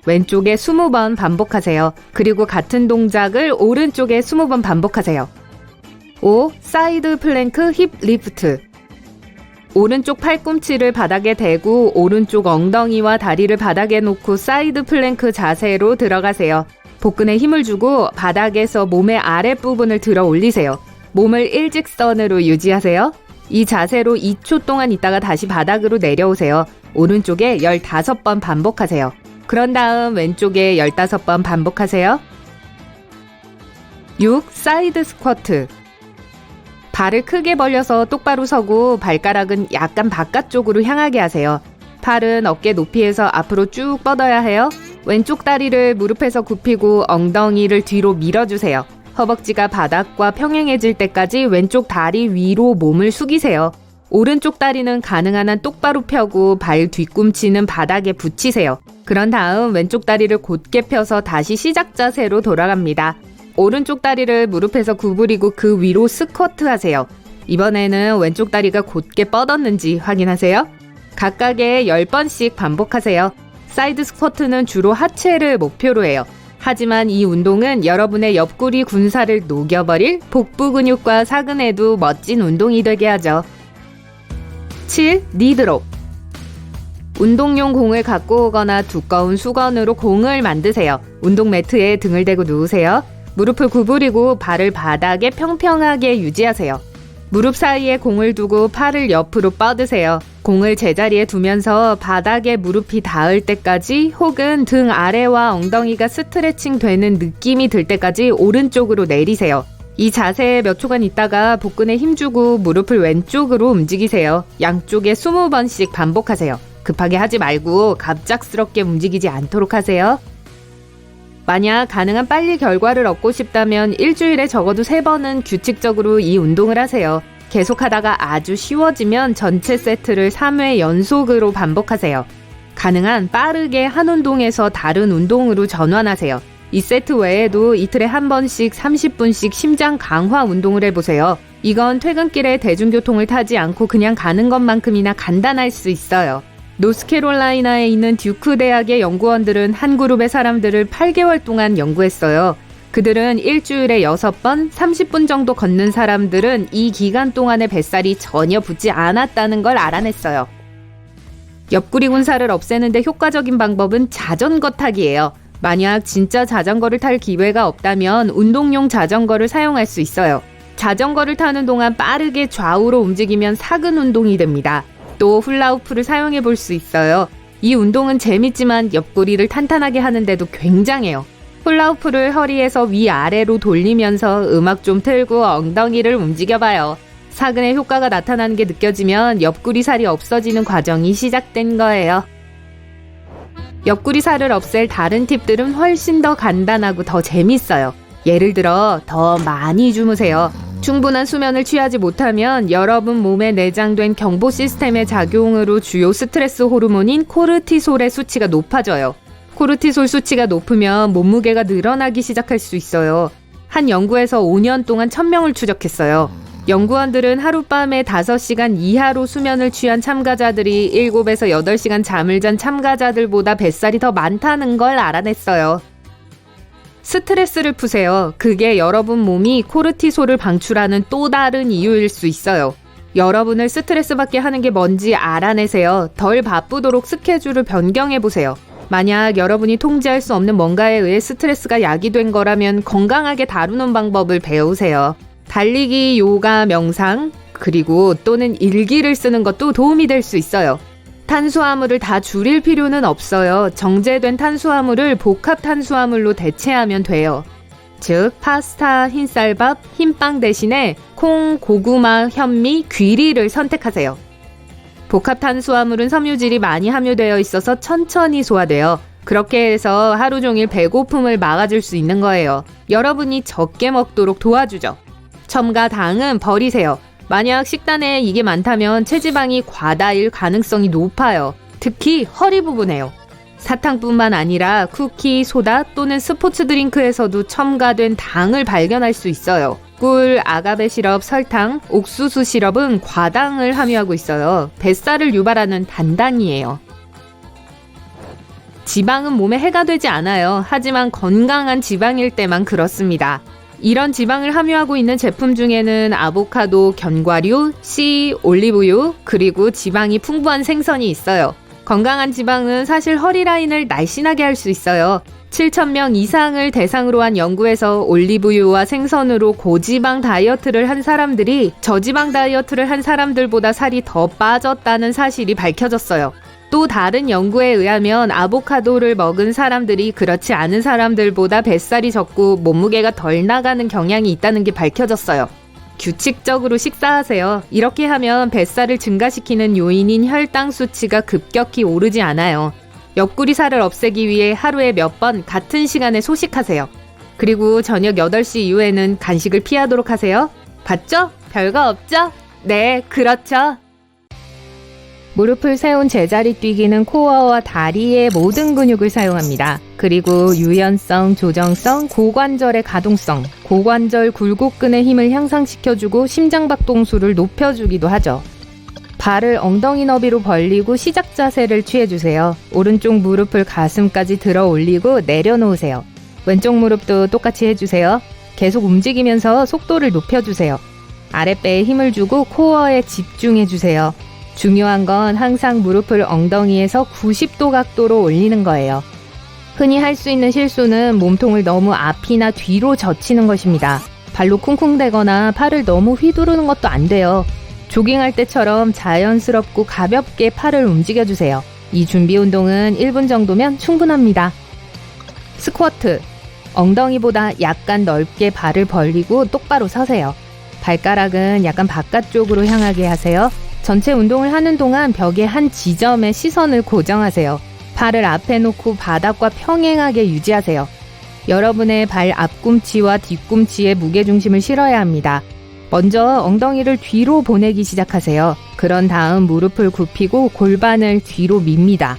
왼쪽에 20번 반복하세요. 그리고 같은 동작을 오른쪽에 20번 반복하세요. 5. 사이드 플랭크 힙 리프트. 오른쪽 팔꿈치를 바닥에 대고 오른쪽 엉덩이와 다리를 바닥에 놓고 사이드 플랭크 자세로 들어가세요. 복근에 힘을 주고 바닥에서 몸의 아랫부분을 들어 올리세요. 몸을 일직선으로 유지하세요. 이 자세로 2초 동안 있다가 다시 바닥으로 내려오세요. 오른쪽에 15번 반복하세요. 그런 다음 왼쪽에 15번 반복하세요. 6. 사이드 스쿼트. 발을 크게 벌려서 똑바로 서고 발가락은 약간 바깥쪽으로 향하게 하세요. 팔은 어깨 높이에서 앞으로 쭉 뻗어야 해요. 왼쪽 다리를 무릎에서 굽히고 엉덩이를 뒤로 밀어주세요. 허벅지가 바닥과 평행해질 때까지 왼쪽 다리 위로 몸을 숙이세요. 오른쪽 다리는 가능한 한 똑바로 펴고 발 뒤꿈치는 바닥에 붙이세요. 그런 다음 왼쪽 다리를 곧게 펴서 다시 시작 자세로 돌아갑니다. 오른쪽 다리를 무릎에서 구부리고 그 위로 스쿼트 하세요. 이번에는 왼쪽 다리가 곧게 뻗었는지 확인하세요. 각각에 10번씩 반복하세요. 사이드 스쿼트는 주로 하체를 목표로 해요. 하지만 이 운동은 여러분의 옆구리 군살을 녹여버릴 복부 근육과 사근에도 멋진 운동이 되게 하죠. 7. 니드롭. 운동용 공을 갖고 오거나 두꺼운 수건으로 공을 만드세요. 운동 매트에 등을 대고 누우세요. 무릎을 구부리고 발을 바닥에 평평하게 유지하세요. 무릎 사이에 공을 두고 팔을 옆으로 뻗으세요. 공을 제자리에 두면서 바닥에 무릎이 닿을 때까지 혹은 등 아래와 엉덩이가 스트레칭 되는 느낌이 들 때까지 오른쪽으로 내리세요. 이 자세에 몇 초간 있다가 복근에 힘주고 무릎을 왼쪽으로 움직이세요. 양쪽에 20번씩 반복하세요. 급하게 하지 말고 갑작스럽게 움직이지 않도록 하세요. 만약 가능한 빨리 결과를 얻고 싶다면 일주일에 적어도 3번은 규칙적으로 이 운동을 하세요. 계속하다가 아주 쉬워지면 전체 세트를 3회 연속으로 반복하세요. 가능한 빠르게 한 운동에서 다른 운동으로 전환하세요. 이 세트 외에도 이틀에 한 번씩 30분씩 심장 강화 운동을 해보세요. 이건 퇴근길에 대중교통을 타지 않고 그냥 가는 것만큼이나 간단할 수 있어요. 노스캐롤라이나에 있는 듀크 대학의 연구원들은 한 그룹의 사람들을 8개월 동안 연구했어요. 그들은 일주일에 6번, 30분 정도 걷는 사람들은 이 기간 동안에 뱃살이 전혀 붙지 않았다는 걸 알아냈어요. 옆구리 군살을 없애는 데 효과적인 방법은 자전거 타기예요. 만약 진짜 자전거를 탈 기회가 없다면 운동용 자전거를 사용할 수 있어요. 자전거를 타는 동안 빠르게 좌우로 움직이면 사근 운동이 됩니다. 또 훌라후프를 사용해 볼 수 있어요. 이 운동은 재밌지만 옆구리를 탄탄하게 하는데도 굉장해요. 훌라후프를 허리에서 위아래로 돌리면서 음악 좀 틀고 엉덩이를 움직여봐요. 사근의 효과가 나타나는 게 느껴지면 옆구리 살이 없어지는 과정이 시작된 거예요. 옆구리 살을 없앨 다른 팁들은 훨씬 더 간단하고 더 재밌어요. 예를 들어 더 많이 주무세요. 충분한 수면을 취하지 못하면 여러분 몸에 내장된 경보 시스템의 작용으로 주요 스트레스 호르몬인 코르티솔의 수치가 높아져요. 코르티솔 수치가 높으면 몸무게가 늘어나기 시작할 수 있어요. 한 연구에서 5년 동안 1000명을 추적했어요. 연구원들은 하룻밤에 5시간 이하로 수면을 취한 참가자들이 7에서 8시간 잠을 잔 참가자들보다 뱃살이 더 많다는 걸 알아냈어요. 스트레스를 푸세요. 그게 여러분 몸이 코르티솔을 방출하는 또 다른 이유일 수 있어요. 여러분을 스트레스 받게 하는 게 뭔지 알아내세요. 덜 바쁘도록 스케줄을 변경해보세요. 만약 여러분이 통제할 수 없는 뭔가에 의해 스트레스가 야기된 거라면 건강하게 다루는 방법을 배우세요. 달리기, 요가, 명상, 그리고 또는 일기를 쓰는 것도 도움이 될 수 있어요. 탄수화물을 다 줄일 필요는 없어요. 정제된 탄수화물을 복합 탄수화물로 대체하면 돼요. 즉 파스타, 흰쌀밥, 흰빵 대신에 콩, 고구마, 현미, 귀리를 선택하세요. 복합 탄수화물은 섬유질이 많이 함유되어 있어서 천천히 소화돼요. 그렇게 해서 하루 종일 배고픔을 막아줄 수 있는 거예요. 여러분이 적게 먹도록 도와주죠. 첨가 당은 버리세요. 만약 식단에 이게 많다면 체지방이 과다일 가능성이 높아요. 특히 허리 부분에요. 사탕뿐만 아니라 쿠키, 소다 또는 스포츠 드링크에서도 첨가된 당을 발견할 수 있어요. 꿀, 아가베 시럽, 설탕, 옥수수 시럽은 과당을 함유하고 있어요. 뱃살을 유발하는 단당이에요. 지방은 몸에 해가 되지 않아요. 하지만 건강한 지방일 때만 그렇습니다. 이런 지방을 함유하고 있는 제품 중에는 아보카도, 견과류, 씨, 올리브유, 그리고 지방이 풍부한 생선이 있어요. 건강한 지방은 사실 허리 라인을 날씬하게 할 수 있어요. 7,000명 이상을 대상으로 한 연구에서 올리브유와 생선으로 고지방 다이어트를 한 사람들이 저지방 다이어트를 한 사람들보다 살이 더 빠졌다는 사실이 밝혀졌어요. 또 다른 연구에 의하면 아보카도를 먹은 사람들이 그렇지 않은 사람들보다 뱃살이 적고 몸무게가 덜 나가는 경향이 있다는 게 밝혀졌어요. 규칙적으로 식사하세요. 이렇게 하면 뱃살을 증가시키는 요인인 혈당 수치가 급격히 오르지 않아요. 옆구리 살을 없애기 위해 하루에 몇 번 같은 시간에 소식하세요. 그리고 저녁 8시 이후에는 간식을 피하도록 하세요. 봤죠? 별거 없죠? 네, 그렇죠. 무릎을 세운 제자리 뛰기는 코어와 다리의 모든 근육을 사용합니다. 그리고 유연성, 조정성, 고관절의 가동성, 고관절 굴곡근의 힘을 향상시켜주고 심장박동수를 높여주기도 하죠. 발을 엉덩이 너비로 벌리고 시작 자세를 취해주세요. 오른쪽 무릎을 가슴까지 들어 올리고 내려놓으세요. 왼쪽 무릎도 똑같이 해주세요. 계속 움직이면서 속도를 높여주세요. 아랫배에 힘을 주고 코어에 집중해주세요. 중요한 건 항상 무릎을 엉덩이에서 90도 각도로 올리는 거예요. 흔히 할 수 있는 실수는 몸통을 너무 앞이나 뒤로 젖히는 것입니다. 발로 쿵쿵대거나 팔을 너무 휘두르는 것도 안 돼요. 조깅할 때처럼 자연스럽고 가볍게 팔을 움직여주세요. 이 준비 운동은 1분 정도면 충분합니다. 스쿼트. 엉덩이보다 약간 넓게 발을 벌리고 똑바로 서세요. 발가락은 약간 바깥쪽으로 향하게 하세요. 전체 운동을 하는 동안 벽의 한 지점에 시선을 고정하세요. 발을 앞에 놓고 바닥과 평행하게 유지하세요. 여러분의 발 앞꿈치와 뒤꿈치에 무게중심을 실어야 합니다. 먼저 엉덩이를 뒤로 보내기 시작하세요. 그런 다음 무릎을 굽히고 골반을 뒤로 밉니다.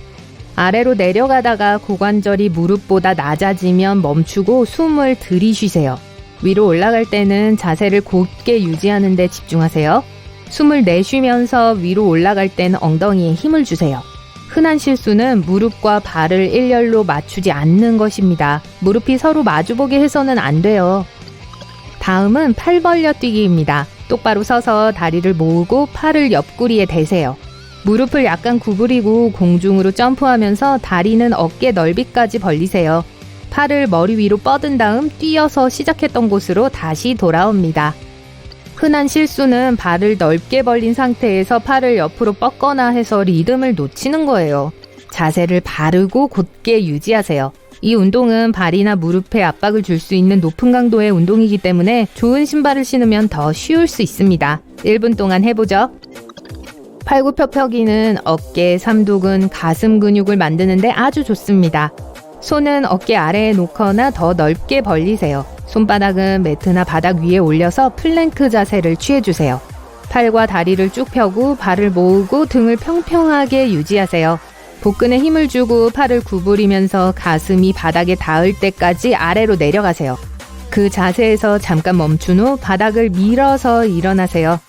아래로 내려가다가 고관절이 무릎보다 낮아지면 멈추고 숨을 들이쉬세요. 위로 올라갈 때는 자세를 곧게 유지하는 데 집중하세요. 숨을 내쉬면서 위로 올라갈 때는 엉덩이에 힘을 주세요. 흔한 실수는 무릎과 발을 일렬로 맞추지 않는 것입니다. 무릎이 서로 마주보게 해서는 안 돼요. 다음은 팔 벌려 뛰기입니다. 똑바로 서서 다리를 모으고 팔을 옆구리에 대세요. 무릎을 약간 구부리고 공중으로 점프하면서 다리는 어깨 넓이까지 벌리세요. 팔을 머리 위로 뻗은 다음 뛰어서 시작했던 곳으로 다시 돌아옵니다. 흔한 실수는 발을 넓게 벌린 상태에서 팔을 옆으로 뻗거나 해서 리듬을 놓치는 거예요. 자세를 바르고 곧게 유지하세요. 이 운동은 발이나 무릎에 압박을 줄 수 있는 높은 강도의 운동이기 때문에 좋은 신발을 신으면 더 쉬울 수 있습니다. 1분 동안 해보죠. 팔굽혀펴기는 어깨, 삼두근, 가슴 근육을 만드는데 아주 좋습니다. 손은 어깨 아래에 놓거나 더 넓게 벌리세요. 손바닥은 매트나 바닥 위에 올려서 플랭크 자세를 취해주세요. 팔과 다리를 쭉 펴고 발을 모으고 등을 평평하게 유지하세요. 복근에 힘을 주고 팔을 구부리면서 가슴이 바닥에 닿을 때까지 아래로 내려가세요. 그 자세에서 잠깐 멈춘 후 바닥을 밀어서 일어나세요.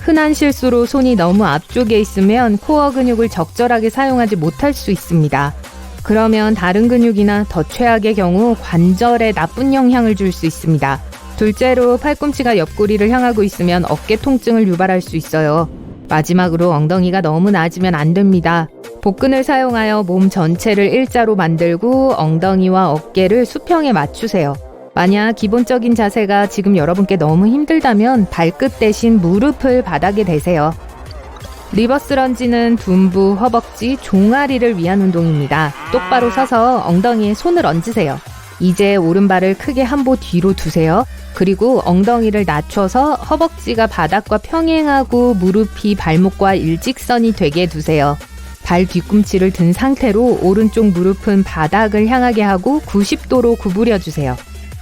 흔한 실수로 손이 너무 앞쪽에 있으면 코어 근육을 적절하게 사용하지 못할 수 있습니다. 그러면 다른 근육이나 더 최악의 경우 관절에 나쁜 영향을 줄 수 있습니다. 둘째로 팔꿈치가 옆구리를 향하고 있으면 어깨 통증을 유발할 수 있어요. 마지막으로 엉덩이가 너무 낮으면 안 됩니다. 복근을 사용하여 몸 전체를 일자로 만들고 엉덩이와 어깨를 수평에 맞추세요. 만약 기본적인 자세가 지금 여러분께 너무 힘들다면 발끝 대신 무릎을 바닥에 대세요. 리버스 런지는 둔부, 허벅지, 종아리를 위한 운동입니다. 똑바로 서서 엉덩이에 손을 얹으세요. 이제 오른발을 크게 한 보 뒤로 두세요. 그리고 엉덩이를 낮춰서 허벅지가 바닥과 평행하고 무릎이 발목과 일직선이 되게 두세요. 발 뒤꿈치를 든 상태로 오른쪽 무릎은 바닥을 향하게 하고 90도로 구부려 주세요.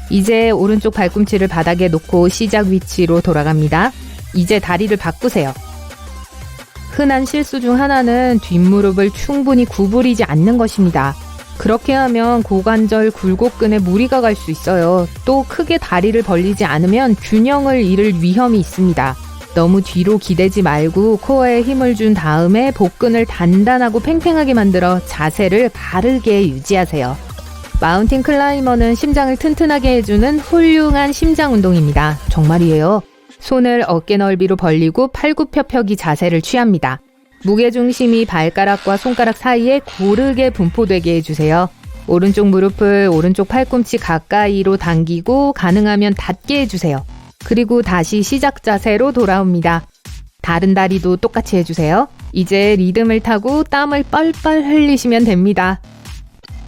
이제 오른쪽 발꿈치를 바닥에 놓고 시작 위치로 돌아갑니다. 이제 다리를 바꾸세요. 흔한 실수 중 하나는 뒷무릎을 충분히 구부리지 않는 것입니다. 그렇게 하면 고관절 굴곡근에 무리가 갈 수 있어요. 또 크게 다리를 벌리지 않으면 균형을 잃을 위험이 있습니다. 너무 뒤로 기대지 말고 코어에 힘을 준 다음에 복근을 단단하고 팽팽하게 만들어 자세를 바르게 유지하세요. 마운틴 클라이머는 심장을 튼튼하게 해주는 훌륭한 심장 운동입니다. 정말이에요. 손을 어깨 넓이로 벌리고 팔굽혀펴기 자세를 취합니다. 무게중심이 발가락과 손가락 사이에 고르게 분포되게 해주세요. 오른쪽 무릎을 오른쪽 팔꿈치 가까이로 당기고 가능하면 닿게 해주세요. 그리고 다시 시작 자세로 돌아옵니다. 다른 다리도 똑같이 해주세요. 이제 리듬을 타고 땀을 뻘뻘 흘리시면 됩니다.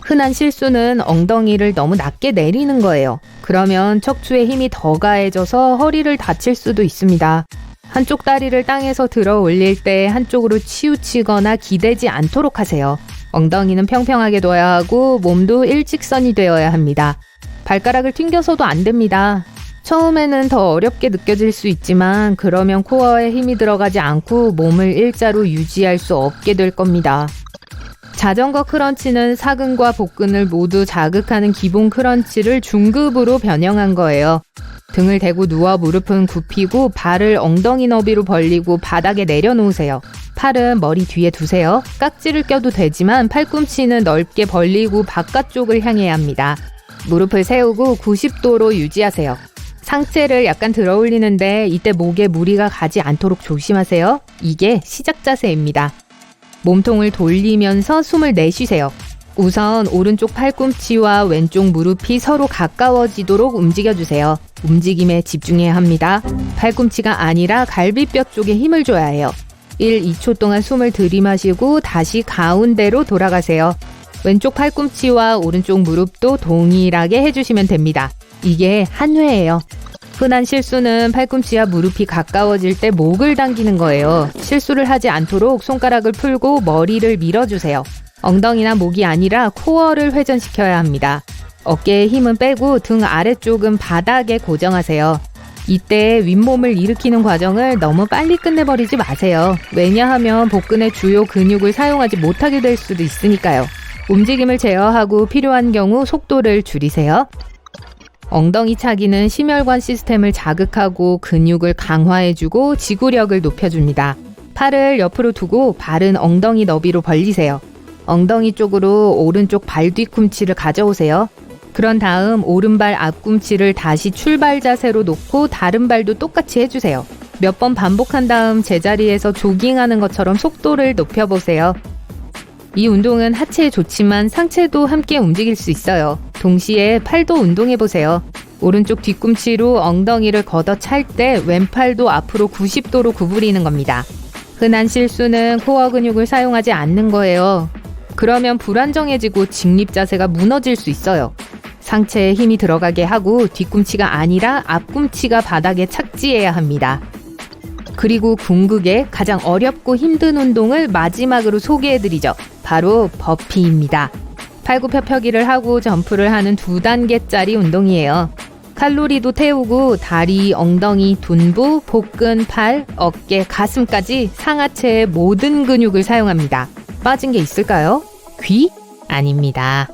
흔한 실수는 엉덩이를 너무 낮게 내리는 거예요. 그러면 척추에 힘이 더 가해져서 허리를 다칠 수도 있습니다. 한쪽 다리를 땅에서 들어 올릴 때 한쪽으로 치우치거나 기대지 않도록 하세요. 엉덩이는 평평하게 둬야 하고 몸도 일직선이 되어야 합니다. 발가락을 튕겨서도 안 됩니다. 처음에는 더 어렵게 느껴질 수 있지만 그러면 코어에 힘이 들어가지 않고 몸을 일자로 유지할 수 없게 될 겁니다. 자전거 크런치는 사근과 복근을 모두 자극하는 기본 크런치를 중급으로 변형한 거예요. 등을 대고 누워 무릎은 굽히고 발을 엉덩이 너비로 벌리고 바닥에 내려놓으세요. 팔은 머리 뒤에 두세요. 깍지를 껴도 되지만 팔꿈치는 넓게 벌리고 바깥쪽을 향해야 합니다. 무릎을 세우고 90도로 유지하세요. 상체를 약간 들어 올리는데 이때 목에 무리가 가지 않도록 조심하세요. 이게 시작 자세입니다. 몸통을 돌리면서 숨을 내쉬세요. 우선 오른쪽 팔꿈치와 왼쪽 무릎이 서로 가까워지도록 움직여주세요. 움직임에 집중해야 합니다. 팔꿈치가 아니라 갈비뼈 쪽에 힘을 줘야 해요. 1, 2초 동안 숨을 들이마시고 다시 가운데로 돌아가세요. 왼쪽 팔꿈치와 오른쪽 무릎도 동일하게 해주시면 됩니다. 이게 한 회예요. 흔한 실수는 팔꿈치와 무릎이 가까워질 때 목을 당기는 거예요. 실수를 하지 않도록 손가락을 풀고 머리를 밀어주세요. 엉덩이나 목이 아니라 코어를 회전시켜야 합니다. 어깨에 힘은 빼고 등 아래쪽은 바닥에 고정하세요. 이때 윗몸을 일으키는 과정을 너무 빨리 끝내버리지 마세요. 왜냐하면 복근의 주요 근육을 사용하지 못하게 될 수도 있으니까요. 움직임을 제어하고 필요한 경우 속도를 줄이세요. 엉덩이 차기는 심혈관 시스템을 자극하고 근육을 강화해주고 지구력을 높여줍니다. 팔을 옆으로 두고 발은 엉덩이 너비로 벌리세요. 엉덩이 쪽으로 오른쪽 발 뒤꿈치를 가져오세요. 그런 다음 오른발 앞꿈치를 다시 출발 자세로 놓고 다른 발도 똑같이 해주세요. 몇 번 반복한 다음 제자리에서 조깅하는 것처럼 속도를 높여보세요. 이 운동은 하체에 좋지만 상체도 함께 움직일 수 있어요. 동시에 팔도 운동해보세요. 오른쪽 뒤꿈치로 엉덩이를 걷어찰 때 왼팔도 앞으로 90도로 구부리는 겁니다. 흔한 실수는 코어 근육을 사용하지 않는 거예요. 그러면 불안정해지고 직립 자세가 무너질 수 있어요. 상체에 힘이 들어가게 하고 뒤꿈치가 아니라 앞꿈치가 바닥에 착지해야 합니다. 그리고 궁극의 가장 어렵고 힘든 운동을 마지막으로 소개해드리죠. 바로 버피입니다. 팔굽혀펴기를 하고 점프를 하는 2단계짜리 운동이에요. 칼로리도 태우고 다리, 엉덩이, 둔부, 복근, 팔, 어깨, 가슴까지 상하체의 모든 근육을 사용합니다. 빠진 게 있을까요? 귀? 아닙니다.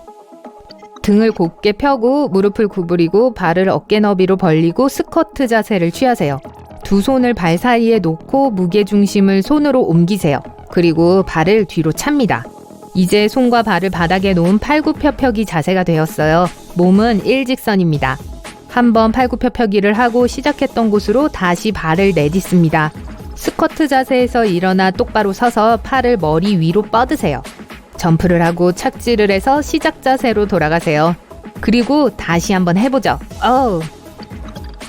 등을 곧게 펴고 무릎을 구부리고 발을 어깨 너비로 벌리고 스쿼트 자세를 취하세요. 두 손을 발 사이에 놓고 무게중심을 손으로 옮기세요. 그리고 발을 뒤로 찹니다. 이제 손과 발을 바닥에 놓은 팔굽혀펴기 자세가 되었어요. 몸은 일직선입니다. 한번 팔굽혀펴기를 하고 시작했던 곳으로 다시 발을 내딛습니다. 스쿼트 자세에서 일어나 똑바로 서서 팔을 머리 위로 뻗으세요. 점프를 하고 착지를 해서 시작 자세로 돌아가세요. 그리고 다시 한번 해보죠.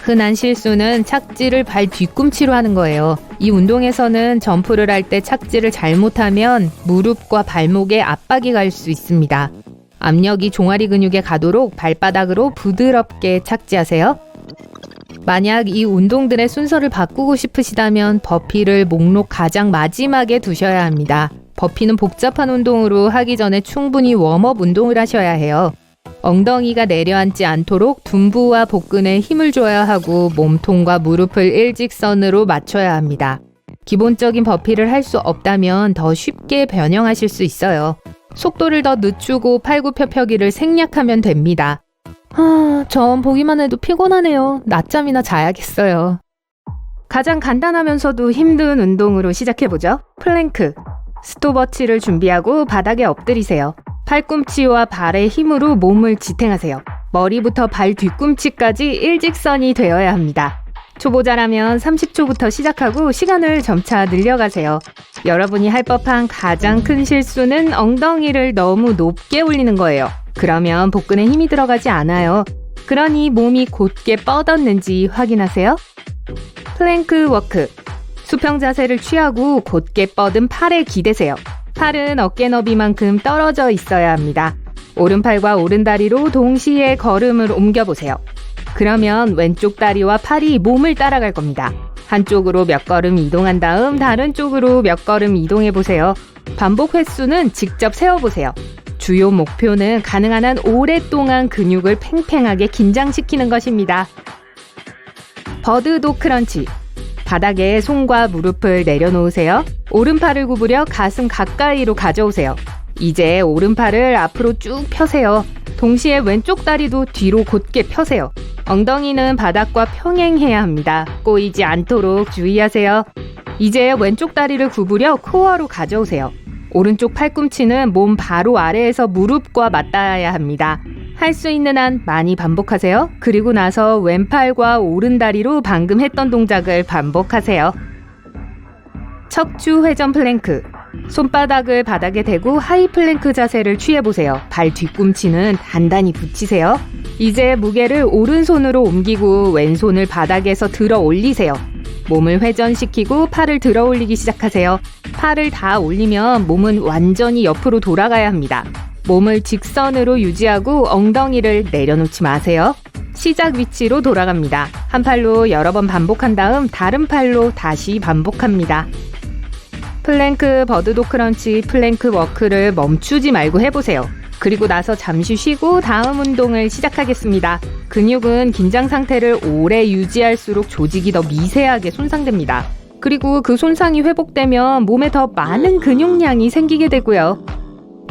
흔한 실수는 착지를 발 뒤꿈치로 하는 거예요. 이 운동에서는 점프를 할 때 착지를 잘못하면 무릎과 발목에 압박이 갈 수 있습니다. 압력이 종아리 근육에 가도록 발바닥으로 부드럽게 착지하세요. 만약 이 운동들의 순서를 바꾸고 싶으시다면 버피를 목록 가장 마지막에 두셔야 합니다. 버피는 복잡한 운동으로 하기 전에 충분히 웜업 운동을 하셔야 해요. 엉덩이가 내려앉지 않도록 둔부와 복근에 힘을 줘야 하고 몸통과 무릎을 일직선으로 맞춰야 합니다. 기본적인 버피를 할 수 없다면 더 쉽게 변형하실 수 있어요. 속도를 더 늦추고 팔굽혀펴기를 생략하면 됩니다. 전 보기만 해도 피곤하네요. 낮잠이나 자야겠어요. 가장 간단하면서도 힘든 운동으로 시작해보죠. 플랭크. 스톱워치를 준비하고 바닥에 엎드리세요. 팔꿈치와 발의 힘으로 몸을 지탱하세요. 머리부터 발 뒤꿈치까지 일직선이 되어야 합니다. 초보자라면 30초부터 시작하고 시간을 점차 늘려가세요. 여러분이 할 법한 가장 큰 실수는 엉덩이를 너무 높게 올리는 거예요. 그러면 복근에 힘이 들어가지 않아요. 그러니 몸이 곧게 뻗었는지 확인하세요. 플랭크 워크. 수평 자세를 취하고 곧게 뻗은 팔에 기대세요. 팔은 어깨 너비만큼 떨어져 있어야 합니다. 오른팔과 오른다리로 동시에 걸음을 옮겨보세요. 그러면 왼쪽 다리와 팔이 몸을 따라갈 겁니다. 한쪽으로 몇 걸음 이동한 다음 다른 쪽으로 몇 걸음 이동해보세요. 반복 횟수는 직접 세워보세요. 주요 목표는 가능한 한 오랫동안 근육을 팽팽하게 긴장시키는 것입니다. 버드독 크런치. 바닥에 손과 무릎을 내려놓으세요. 오른팔을 구부려 가슴 가까이로 가져오세요. 이제 오른팔을 앞으로 쭉 펴세요. 동시에 왼쪽 다리도 뒤로 곧게 펴세요. 엉덩이는 바닥과 평행해야 합니다. 꼬이지 않도록 주의하세요. 이제 왼쪽 다리를 구부려 코어로 가져오세요. 오른쪽 팔꿈치는 몸 바로 아래에서 무릎과 맞닿아야 합니다. 할 수 있는 한 많이 반복하세요. 그리고 나서 왼팔과 오른다리로 방금 했던 동작을 반복하세요. 척추 회전 플랭크. 손바닥을 바닥에 대고 하이 플랭크 자세를 취해보세요. 발 뒤꿈치는 단단히 붙이세요. 이제 무게를 오른손으로 옮기고 왼손을 바닥에서 들어 올리세요. 몸을 회전시키고 팔을 들어 올리기 시작하세요. 팔을 다 올리면 몸은 완전히 옆으로 돌아가야 합니다. 몸을 직선으로 유지하고 엉덩이를 내려놓지 마세요. 시작 위치로 돌아갑니다. 한 팔로 여러 번 반복한 다음 다른 팔로 다시 반복합니다. 플랭크, 버드독 크런치, 플랭크 워크를 멈추지 말고 해보세요. 그리고 나서 잠시 쉬고 다음 운동을 시작하겠습니다. 근육은 긴장 상태를 오래 유지할수록 조직이 더 미세하게 손상됩니다. 그리고 그 손상이 회복되면 몸에 더 많은 근육량이 생기게 되고요.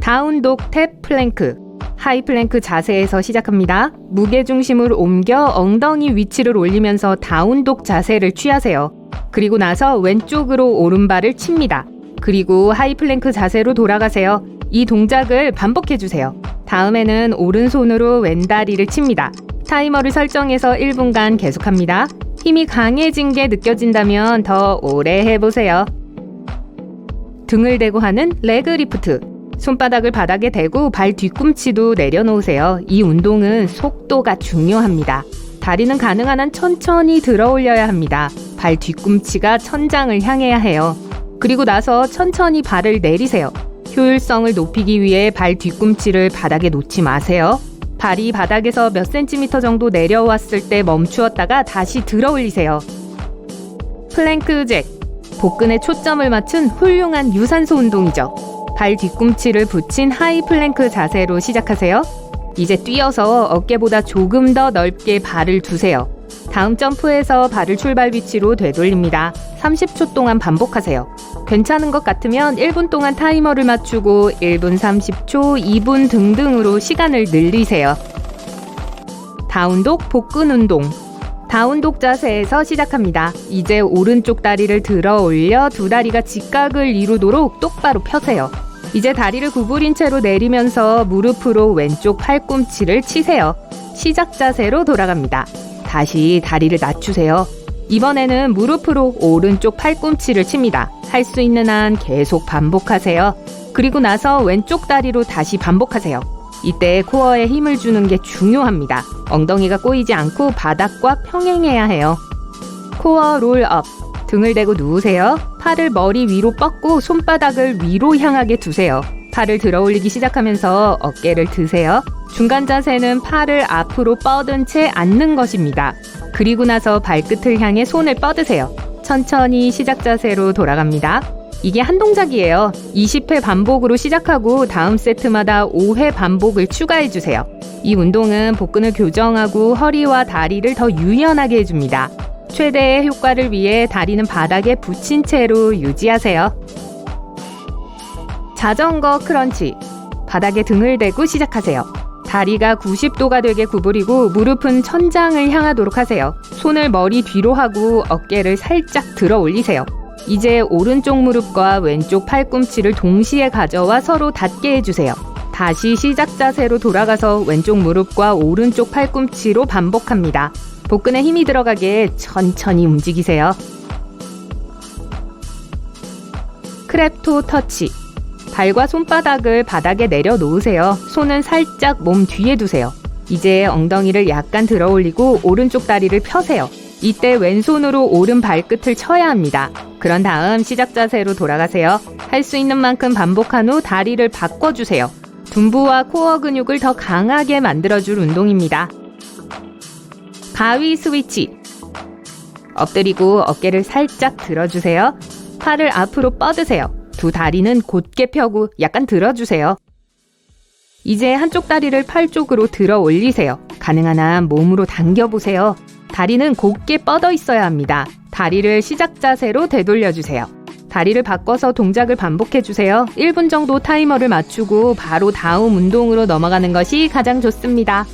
다운독 탭 플랭크. 하이 플랭크 자세에서 시작합니다. 무게중심을 옮겨 엉덩이 위치를 올리면서 다운독 자세를 취하세요. 그리고 나서 왼쪽으로 오른발을 칩니다. 그리고 하이 플랭크 자세로 돌아가세요. 이 동작을 반복해주세요. 다음에는 오른손으로 왼다리를 칩니다. 타이머를 설정해서 1분간 계속합니다. 힘이 강해진 게 느껴진다면 더 오래 해보세요. 등을 대고 하는 레그 리프트. 손바닥을 바닥에 대고 발 뒤꿈치도 내려놓으세요. 이 운동은 속도가 중요합니다. 다리는 가능한 한 천천히 들어 올려야 합니다. 발 뒤꿈치가 천장을 향해야 해요. 그리고 나서 천천히 발을 내리세요. 효율성을 높이기 위해 발 뒤꿈치를 바닥에 놓지 마세요. 발이 바닥에서 몇 센티미터 정도 내려왔을 때 멈추었다가 다시 들어 올리세요. 플랭크 잭. 복근에 초점을 맞춘 훌륭한 유산소 운동이죠. 발 뒤꿈치를 붙인 하이 플랭크 자세로 시작하세요. 이제 뛰어서 어깨보다 조금 더 넓게 발을 두세요. 다음 점프에서 발을 출발 위치로 되돌립니다. 30초 동안 반복하세요. 괜찮은 것 같으면 1분 동안 타이머를 맞추고 1분 30초, 2분 등등으로 시간을 늘리세요. 다운독 복근 운동. 다운독 자세에서 시작합니다. 이제 오른쪽 다리를 들어 올려 두 다리가 직각을 이루도록 똑바로 펴세요. 이제 다리를 구부린 채로 내리면서 무릎으로 왼쪽 팔꿈치를 치세요. 시작 자세로 돌아갑니다. 다시 다리를 낮추세요. 이번에는 무릎으로 오른쪽 팔꿈치를 칩니다. 할 수 있는 한 계속 반복하세요. 그리고 나서 왼쪽 다리로 다시 반복하세요. 이때 코어에 힘을 주는 게 중요합니다. 엉덩이가 꼬이지 않고 바닥과 평행해야 해요. 코어 롤업. 등을 대고 누우세요. 팔을 머리 위로 뻗고 손바닥을 위로 향하게 두세요. 팔을 들어 올리기 시작하면서 어깨를 드세요. 중간 자세는 팔을 앞으로 뻗은 채 앉는 것입니다. 그리고 나서 발끝을 향해 손을 뻗으세요. 천천히 시작 자세로 돌아갑니다. 이게 한 동작이에요. 20회 반복으로 시작하고 다음 세트마다 5회 반복을 추가해주세요. 이 운동은 복근을 교정하고 허리와 다리를 더 유연하게 해줍니다. 최대의 효과를 위해 다리는 바닥에 붙인 채로 유지하세요. 자전거 크런치. 바닥에 등을 대고 시작하세요. 다리가 90도가 되게 구부리고 무릎은 천장을 향하도록 하세요. 손을 머리 뒤로 하고 어깨를 살짝 들어 올리세요. 이제 오른쪽 무릎과 왼쪽 팔꿈치를 동시에 가져와 서로 닿게 해주세요. 다시 시작 자세로 돌아가서 왼쪽 무릎과 오른쪽 팔꿈치로 반복합니다. 복근에 힘이 들어가게 천천히 움직이세요. 크랩토 터치. 발과 손바닥을 바닥에 내려놓으세요. 손은 살짝 몸 뒤에 두세요. 이제 엉덩이를 약간 들어 올리고 오른쪽 다리를 펴세요. 이때 왼손으로 오른 발끝을 쳐야 합니다. 그런 다음 시작 자세로 돌아가세요. 할 수 있는 만큼 반복한 후 다리를 바꿔주세요. 둔부와 코어 근육을 더 강하게 만들어줄 운동입니다. 가위 스위치. 엎드리고 어깨를 살짝 들어주세요. 팔을 앞으로 뻗으세요. 두 다리는 곧게 펴고 약간 들어주세요. 이제 한쪽 다리를 팔 쪽으로 들어 올리세요. 가능한 한 몸으로 당겨보세요. 다리는 곧게 뻗어 있어야 합니다. 다리를 시작 자세로 되돌려주세요. 다리를 바꿔서 동작을 반복해주세요. 1분 정도 타이머를 맞추고 바로 다음 운동으로 넘어가는 것이 가장 좋습니다.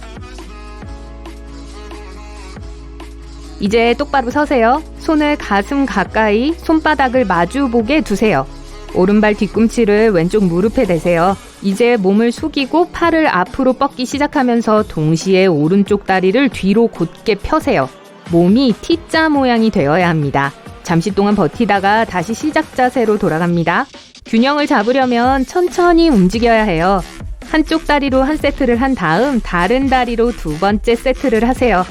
이제 똑바로 서세요. 손을 가슴 가까이, 손바닥을 마주보게 두세요. 오른발 뒤꿈치를 왼쪽 무릎에 대세요. 이제 몸을 숙이고 팔을 앞으로 뻗기 시작하면서 동시에 오른쪽 다리를 뒤로 곧게 펴세요. 몸이 T자 모양이 되어야 합니다. 잠시 동안 버티다가 다시 시작 자세로 돌아갑니다. 균형을 잡으려면 천천히 움직여야 해요. 한쪽 다리로 한 세트를 한 다음 다른 다리로 두 번째 세트를 하세요.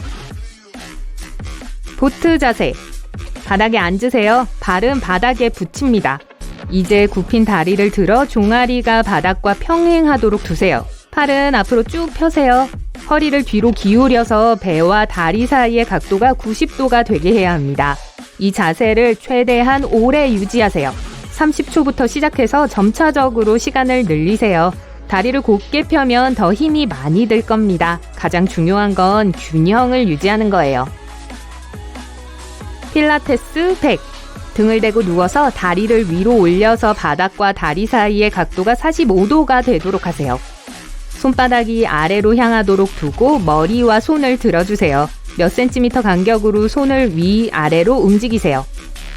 보트 자세. 바닥에 앉으세요. 발은 바닥에 붙입니다. 이제 굽힌 다리를 들어 종아리가 바닥과 평행하도록 두세요. 팔은 앞으로 쭉 펴세요. 허리를 뒤로 기울여서 배와 다리 사이의 각도가 90도가 되게 해야 합니다. 이 자세를 최대한 오래 유지하세요. 30초부터 시작해서 점차적으로 시간을 늘리세요. 다리를 곧게 펴면 더 힘이 많이 들 겁니다. 가장 중요한 건 균형을 유지하는 거예요. 필라테스 100. 등을 대고 누워서 다리를 위로 올려서 바닥과 다리 사이의 각도가 45도가 되도록 하세요. 손바닥이 아래로 향하도록 두고 머리와 손을 들어주세요. 몇 센티미터 간격으로 손을 위아래로 움직이세요.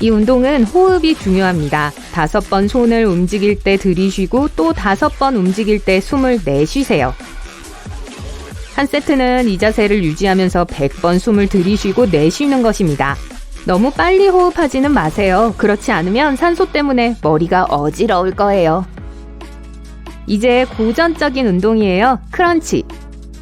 이 운동은 호흡이 중요합니다. 5번 손을 움직일 때 들이쉬고 또 5번 움직일 때 숨을 내쉬세요. 한 세트는 이 자세를 유지하면서 100번 숨을 들이쉬고 내쉬는 것입니다. 너무 빨리 호흡하지는 마세요. 그렇지 않으면 산소 때문에 머리가 어지러울 거예요. 이제 고전적인 운동이에요. 크런치.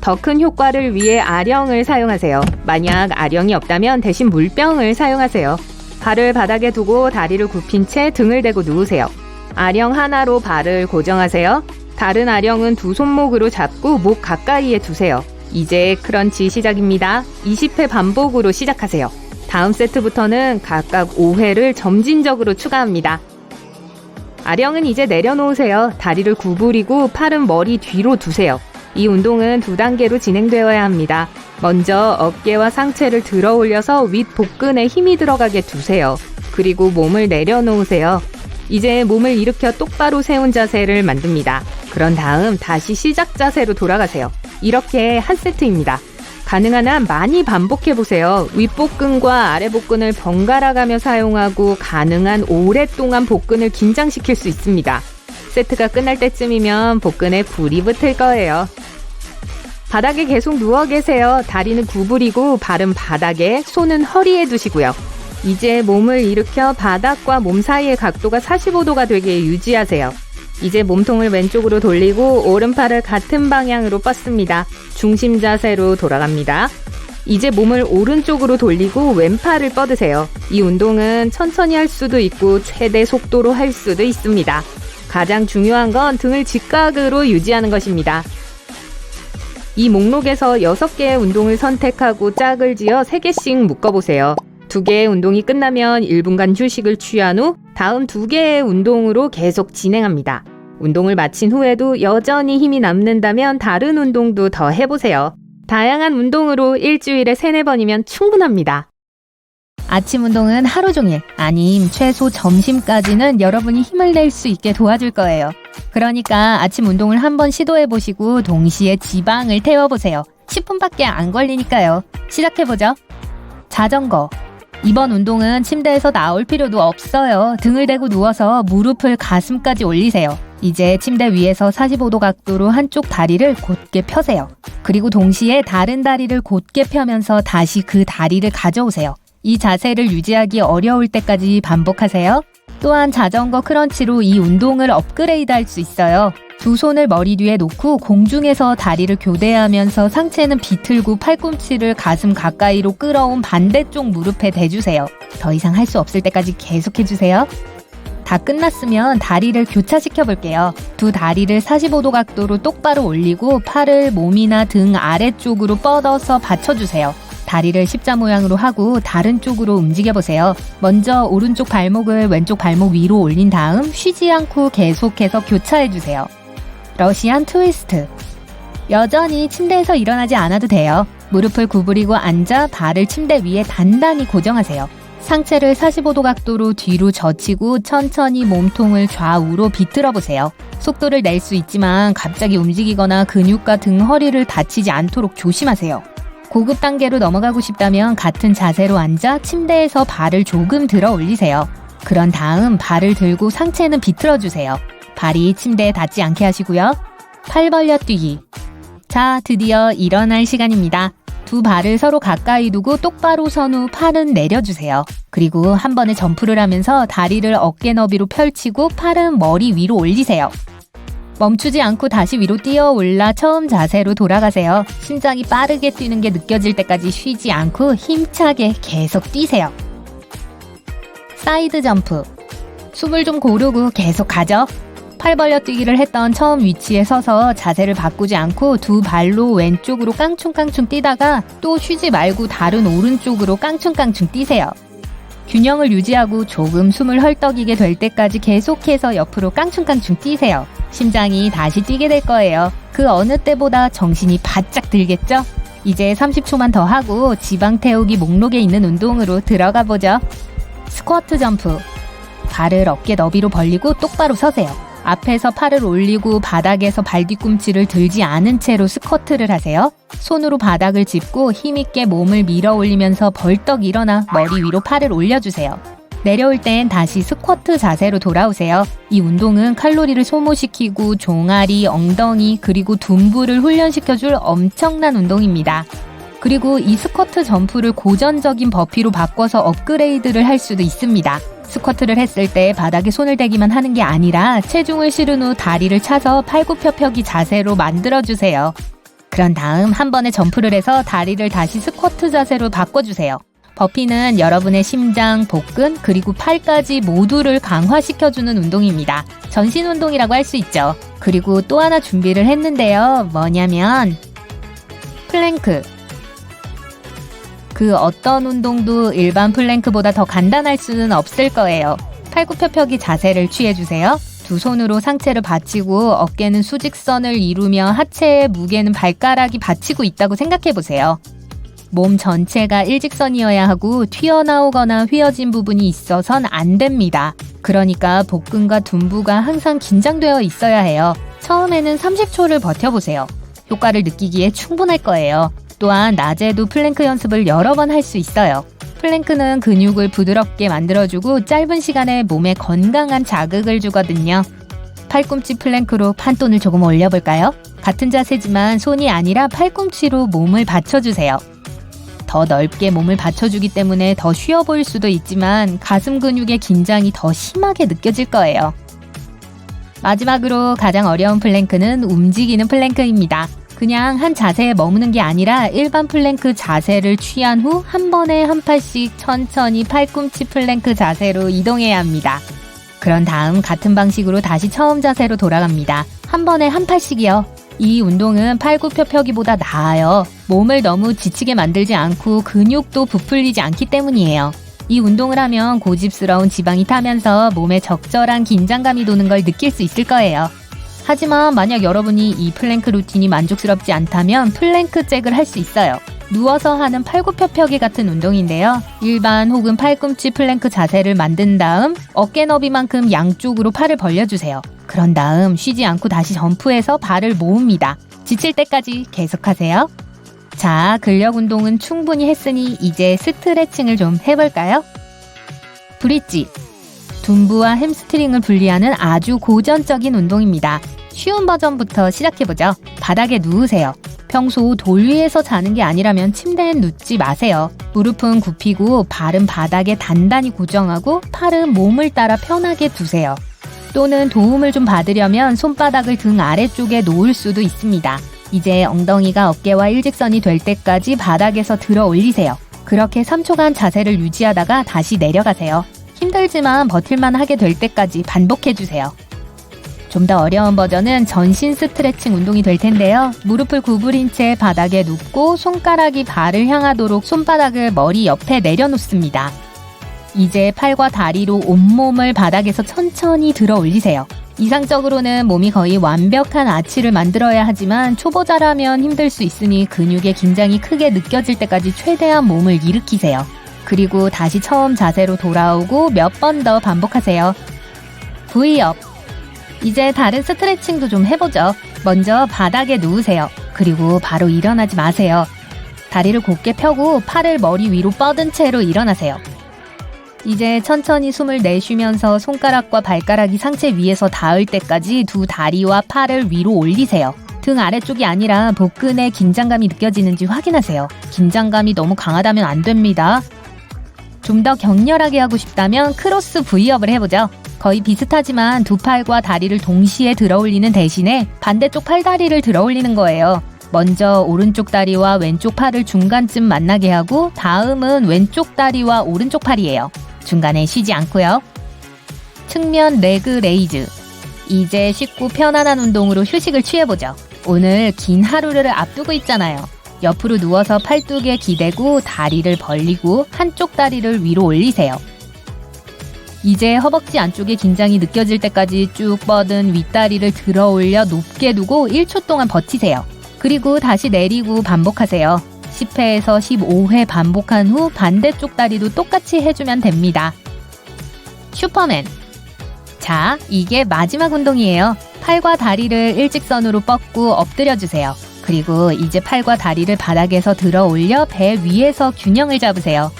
더 큰 효과를 위해 아령을 사용하세요. 만약 아령이 없다면 대신 물병을 사용하세요. 발을 바닥에 두고 다리를 굽힌 채 등을 대고 누우세요. 아령 하나로 발을 고정하세요. 다른 아령은 두 손목으로 잡고 목 가까이에 두세요. 이제 크런치 시작입니다. 20회 반복으로 시작하세요. 다음 세트부터는 각각 5회를 점진적으로 추가합니다. 아령은 이제 내려놓으세요. 다리를 구부리고 팔은 머리 뒤로 두세요. 이 운동은 2단계로 진행되어야 합니다. 먼저 어깨와 상체를 들어 올려서 윗 복근에 힘이 들어가게 두세요. 그리고 몸을 내려놓으세요. 이제 몸을 일으켜 똑바로 세운 자세를 만듭니다. 그런 다음 다시 시작 자세로 돌아가세요. 이렇게 한 세트입니다. 가능한 한 많이 반복해보세요. 윗복근과 아래복근을 번갈아가며 사용하고 가능한 오랫동안 복근을 긴장시킬 수 있습니다. 세트가 끝날 때쯤이면 복근에 불이 붙을 거예요. 바닥에 계속 누워 계세요. 다리는 구부리고 발은 바닥에, 손은 허리에 두시고요. 이제 몸을 일으켜 바닥과 몸 사이의 각도가 45도가 되게 유지하세요. 이제 몸통을 왼쪽으로 돌리고 오른팔을 같은 방향으로 뻗습니다. 중심 자세로 돌아갑니다. 이제 몸을 오른쪽으로 돌리고 왼팔을 뻗으세요. 이 운동은 천천히 할 수도 있고 최대 속도로 할 수도 있습니다. 가장 중요한 건 등을 직각으로 유지하는 것입니다. 이 목록에서 6개의 운동을 선택하고 짝을 지어 3개씩 묶어보세요. 2개의 운동이 끝나면 1분간 휴식을 취한 후 다음 2개의 운동으로 계속 진행합니다. 운동을 마친 후에도 여전히 힘이 남는다면 다른 운동도 더 해보세요. 다양한 운동으로 일주일에 3-4번이면 충분합니다. 아침 운동은 하루 종일, 아님 최소 점심까지는 여러분이 힘을 낼 수 있게 도와줄 거예요. 그러니까 아침 운동을 한번 시도해보시고 동시에 지방을 태워보세요. 10분밖에 안 걸리니까요. 시작해보죠. 자전거. 이번 운동은 침대에서 나올 필요도 없어요. 등을 대고 누워서 무릎을 가슴까지 올리세요. 이제 침대 위에서 45도 각도로 한쪽 다리를 곧게 펴세요. 그리고 동시에 다른 다리를 곧게 펴면서 다시 그 다리를 가져오세요. 이 자세를 유지하기 어려울 때까지 반복하세요. 또한 자전거 크런치로 이 운동을 업그레이드 할 수 있어요. 2 손을 머리 뒤에 놓고 공중에서 다리를 교대하면서 상체는 비틀고 팔꿈치를 가슴 가까이로 끌어온 반대쪽 무릎에 대주세요. 더 이상 할 수 없을 때까지 계속해주세요. 다 끝났으면 다리를 교차시켜 볼게요. 2 다리를 45도 각도로 똑바로 올리고 팔을 몸이나 등 아래쪽으로 뻗어서 받쳐주세요. 다리를 십자 모양으로 하고 다른 쪽으로 움직여보세요. 먼저 오른쪽 발목을 왼쪽 발목 위로 올린 다음 쉬지 않고 계속해서 교차해주세요. 러시안 트위스트. 여전히 침대에서 일어나지 않아도 돼요. 무릎을 구부리고 앉아 발을 침대 위에 단단히 고정하세요. 상체를 45도 각도로 뒤로 젖히고 천천히 몸통을 좌우로 비틀어 보세요. 속도를 낼 수 있지만 갑자기 움직이거나 근육과 등 허리를 다치지 않도록 조심하세요. 고급 단계로 넘어가고 싶다면 같은 자세로 앉아 침대에서 발을 조금 들어 올리세요. 그런 다음 발을 들고 상체는 비틀어주세요. 발이 침대에 닿지 않게 하시고요. 팔 벌려 뛰기. 자, 드디어 일어날 시간입니다. 2 발을 서로 가까이 두고 똑바로 선 후 팔은 내려주세요. 그리고 한 번에 점프를 하면서 다리를 어깨 너비로 펼치고 팔은 머리 위로 올리세요. 멈추지 않고 다시 위로 뛰어 올라 처음 자세로 돌아가세요. 심장이 빠르게 뛰는 게 느껴질 때까지 쉬지 않고 힘차게 계속 뛰세요. 사이드 점프. 숨을 좀 고르고 계속 가죠. 팔 벌려 뛰기를 했던 처음 위치에 서서 자세를 바꾸지 않고 2 발로 왼쪽으로 깡충깡충 뛰다가 또 쉬지 말고 다른 오른쪽으로 깡충깡충 뛰세요. 균형을 유지하고 조금 숨을 헐떡이게 될 때까지 계속해서 옆으로 깡충깡충 뛰세요. 심장이 다시 뛰게 될 거예요. 그 어느 때보다 정신이 바짝 들겠죠? 이제 30초만 더 하고 지방 태우기 목록에 있는 운동으로 들어가 보죠. 스쿼트 점프. 발을 어깨 너비로 벌리고 똑바로 서세요. 앞에서 팔을 올리고 바닥에서 발 뒤꿈치를 들지 않은 채로 스쿼트를 하세요. 손으로 바닥을 짚고 힘있게 몸을 밀어 올리면서 벌떡 일어나 머리 위로 팔을 올려주세요. 내려올 땐 다시 스쿼트 자세로 돌아오세요. 이 운동은 칼로리를 소모시키고 종아리, 엉덩이, 그리고 둔부를 훈련시켜줄 엄청난 운동입니다. 그리고 이 스쿼트 점프를 고전적인 버피로 바꿔서 업그레이드를 할 수도 있습니다. 스쿼트를 했을 때 바닥에 손을 대기만 하는 게 아니라 체중을 실은 후 다리를 차서 팔굽혀펴기 자세로 만들어주세요. 그런 다음 한 번에 점프를 해서 다리를 다시 스쿼트 자세로 바꿔주세요. 버피는 여러분의 심장, 복근, 그리고 팔까지 모두를 강화시켜주는 운동입니다. 전신 운동이라고 할 수 있죠. 그리고 또 하나 준비를 했는데요. 뭐냐면 플랭크. 그 어떤 운동도 일반 플랭크보다 더 간단할 수는 없을 거예요. 팔굽혀펴기 자세를 취해주세요. 2 손으로 상체를 받치고 어깨는 수직선을 이루며 하체의 무게는 발가락이 받치고 있다고 생각해보세요. 몸 전체가 일직선이어야 하고 튀어나오거나 휘어진 부분이 있어선 안 됩니다. 그러니까 복근과 둔부가 항상 긴장되어 있어야 해요. 처음에는 30초를 버텨보세요. 효과를 느끼기에 충분할 거예요. 또한 낮에도 플랭크 연습을 여러 번 할 수 있어요. 플랭크는 근육을 부드럽게 만들어주고 짧은 시간에 몸에 건강한 자극을 주거든요. 팔꿈치 플랭크로 판돈을 조금 올려볼까요? 같은 자세지만 손이 아니라 팔꿈치로 몸을 받쳐주세요. 더 넓게 몸을 받쳐주기 때문에 더 쉬워 보일 수도 있지만 가슴 근육의 긴장이 더 심하게 느껴질 거예요. 마지막으로 가장 어려운 플랭크는 움직이는 플랭크입니다. 그냥 한 자세에 머무는 게 아니라 일반 플랭크 자세를 취한 후 한 번에 한 팔씩 천천히 팔꿈치 플랭크 자세로 이동해야 합니다. 그런 다음 같은 방식으로 다시 처음 자세로 돌아갑니다. 한 번에 한 팔씩이요. 이 운동은 팔굽혀펴기보다 나아요. 몸을 너무 지치게 만들지 않고 근육도 부풀리지 않기 때문이에요. 이 운동을 하면 고집스러운 지방이 타면서 몸에 적절한 긴장감이 도는 걸 느낄 수 있을 거예요. 하지만 만약 여러분이 이 플랭크 루틴이 만족스럽지 않다면 플랭크 잭을 할 수 있어요. 누워서 하는 팔굽혀펴기 같은 운동인데요. 일반 혹은 팔꿈치 플랭크 자세를 만든 다음 어깨 너비만큼 양쪽으로 팔을 벌려주세요. 그런 다음 쉬지 않고 다시 점프해서 발을 모읍니다. 지칠 때까지 계속하세요. 자, 근력 운동은 충분히 했으니 이제 스트레칭을 좀 해볼까요? 브릿지. 둔부와 햄스트링을 분리하는 아주 고전적인 운동입니다. 쉬운 버전부터 시작해보죠. 바닥에 누우세요. 평소 돌 위에서 자는 게 아니라면 침대엔 눕지 마세요. 무릎은 굽히고 발은 바닥에 단단히 고정하고 팔은 몸을 따라 편하게 두세요. 또는 도움을 좀 받으려면 손바닥을 등 아래쪽에 놓을 수도 있습니다. 이제 엉덩이가 어깨와 일직선이 될 때까지 바닥에서 들어 올리세요. 그렇게 3초간 자세를 유지하다가 다시 내려가세요. 힘들지만 버틸만 하게 될 때까지 반복해주세요. 좀 더 어려운 버전은 전신 스트레칭 운동이 될 텐데요. 무릎을 구부린 채 바닥에 눕고 손가락이 발을 향하도록 손바닥을 머리 옆에 내려놓습니다. 이제 팔과 다리로 온몸을 바닥에서 천천히 들어 올리세요. 이상적으로는 몸이 거의 완벽한 아치를 만들어야 하지만 초보자라면 힘들 수 있으니 근육의 긴장이 크게 느껴질 때까지 최대한 몸을 일으키세요. 그리고 다시 처음 자세로 돌아오고 몇 번 더 반복하세요. V업. 이제 다른 스트레칭도 좀 해보죠. 먼저 바닥에 누우세요. 그리고 바로 일어나지 마세요. 다리를 곧게 펴고 팔을 머리 위로 뻗은 채로 일어나세요. 이제 천천히 숨을 내쉬면서 손가락과 발가락이 상체 위에서 닿을 때까지 두 다리와 팔을 위로 올리세요. 등 아래쪽이 아니라 복근에 긴장감이 느껴지는지 확인하세요. 긴장감이 너무 강하다면 안 됩니다. 좀 더 격렬하게 하고 싶다면 크로스 V업을 해보죠. 거의 비슷하지만 두 팔과 다리를 동시에 들어 올리는 대신에 반대쪽 팔다리를 들어 올리는 거예요. 먼저 오른쪽 다리와 왼쪽 팔을 중간쯤 만나게 하고 다음은 왼쪽 다리와 오른쪽 팔이에요. 중간에 쉬지 않고요. 측면 레그 레이즈. 이제 쉽고 편안한 운동으로 휴식을 취해보죠. 오늘 긴 하루를 앞두고 있잖아요. 옆으로 누워서 팔뚝에 기대고 다리를 벌리고 한쪽 다리를 위로 올리세요. 이제 허벅지 안쪽에 긴장이 느껴질 때까지 쭉 뻗은 윗다리를 들어 올려 높게 두고 1초 동안 버티세요. 그리고 다시 내리고 반복하세요. 10회에서 15회 반복한 후 반대쪽 다리도 똑같이 해주면 됩니다. 슈퍼맨. 자, 이게 마지막 운동이에요. 팔과 다리를 일직선으로 뻗고 엎드려주세요. 그리고 이제 팔과 다리를 바닥에서 들어 올려 배 위에서 균형을 잡으세요.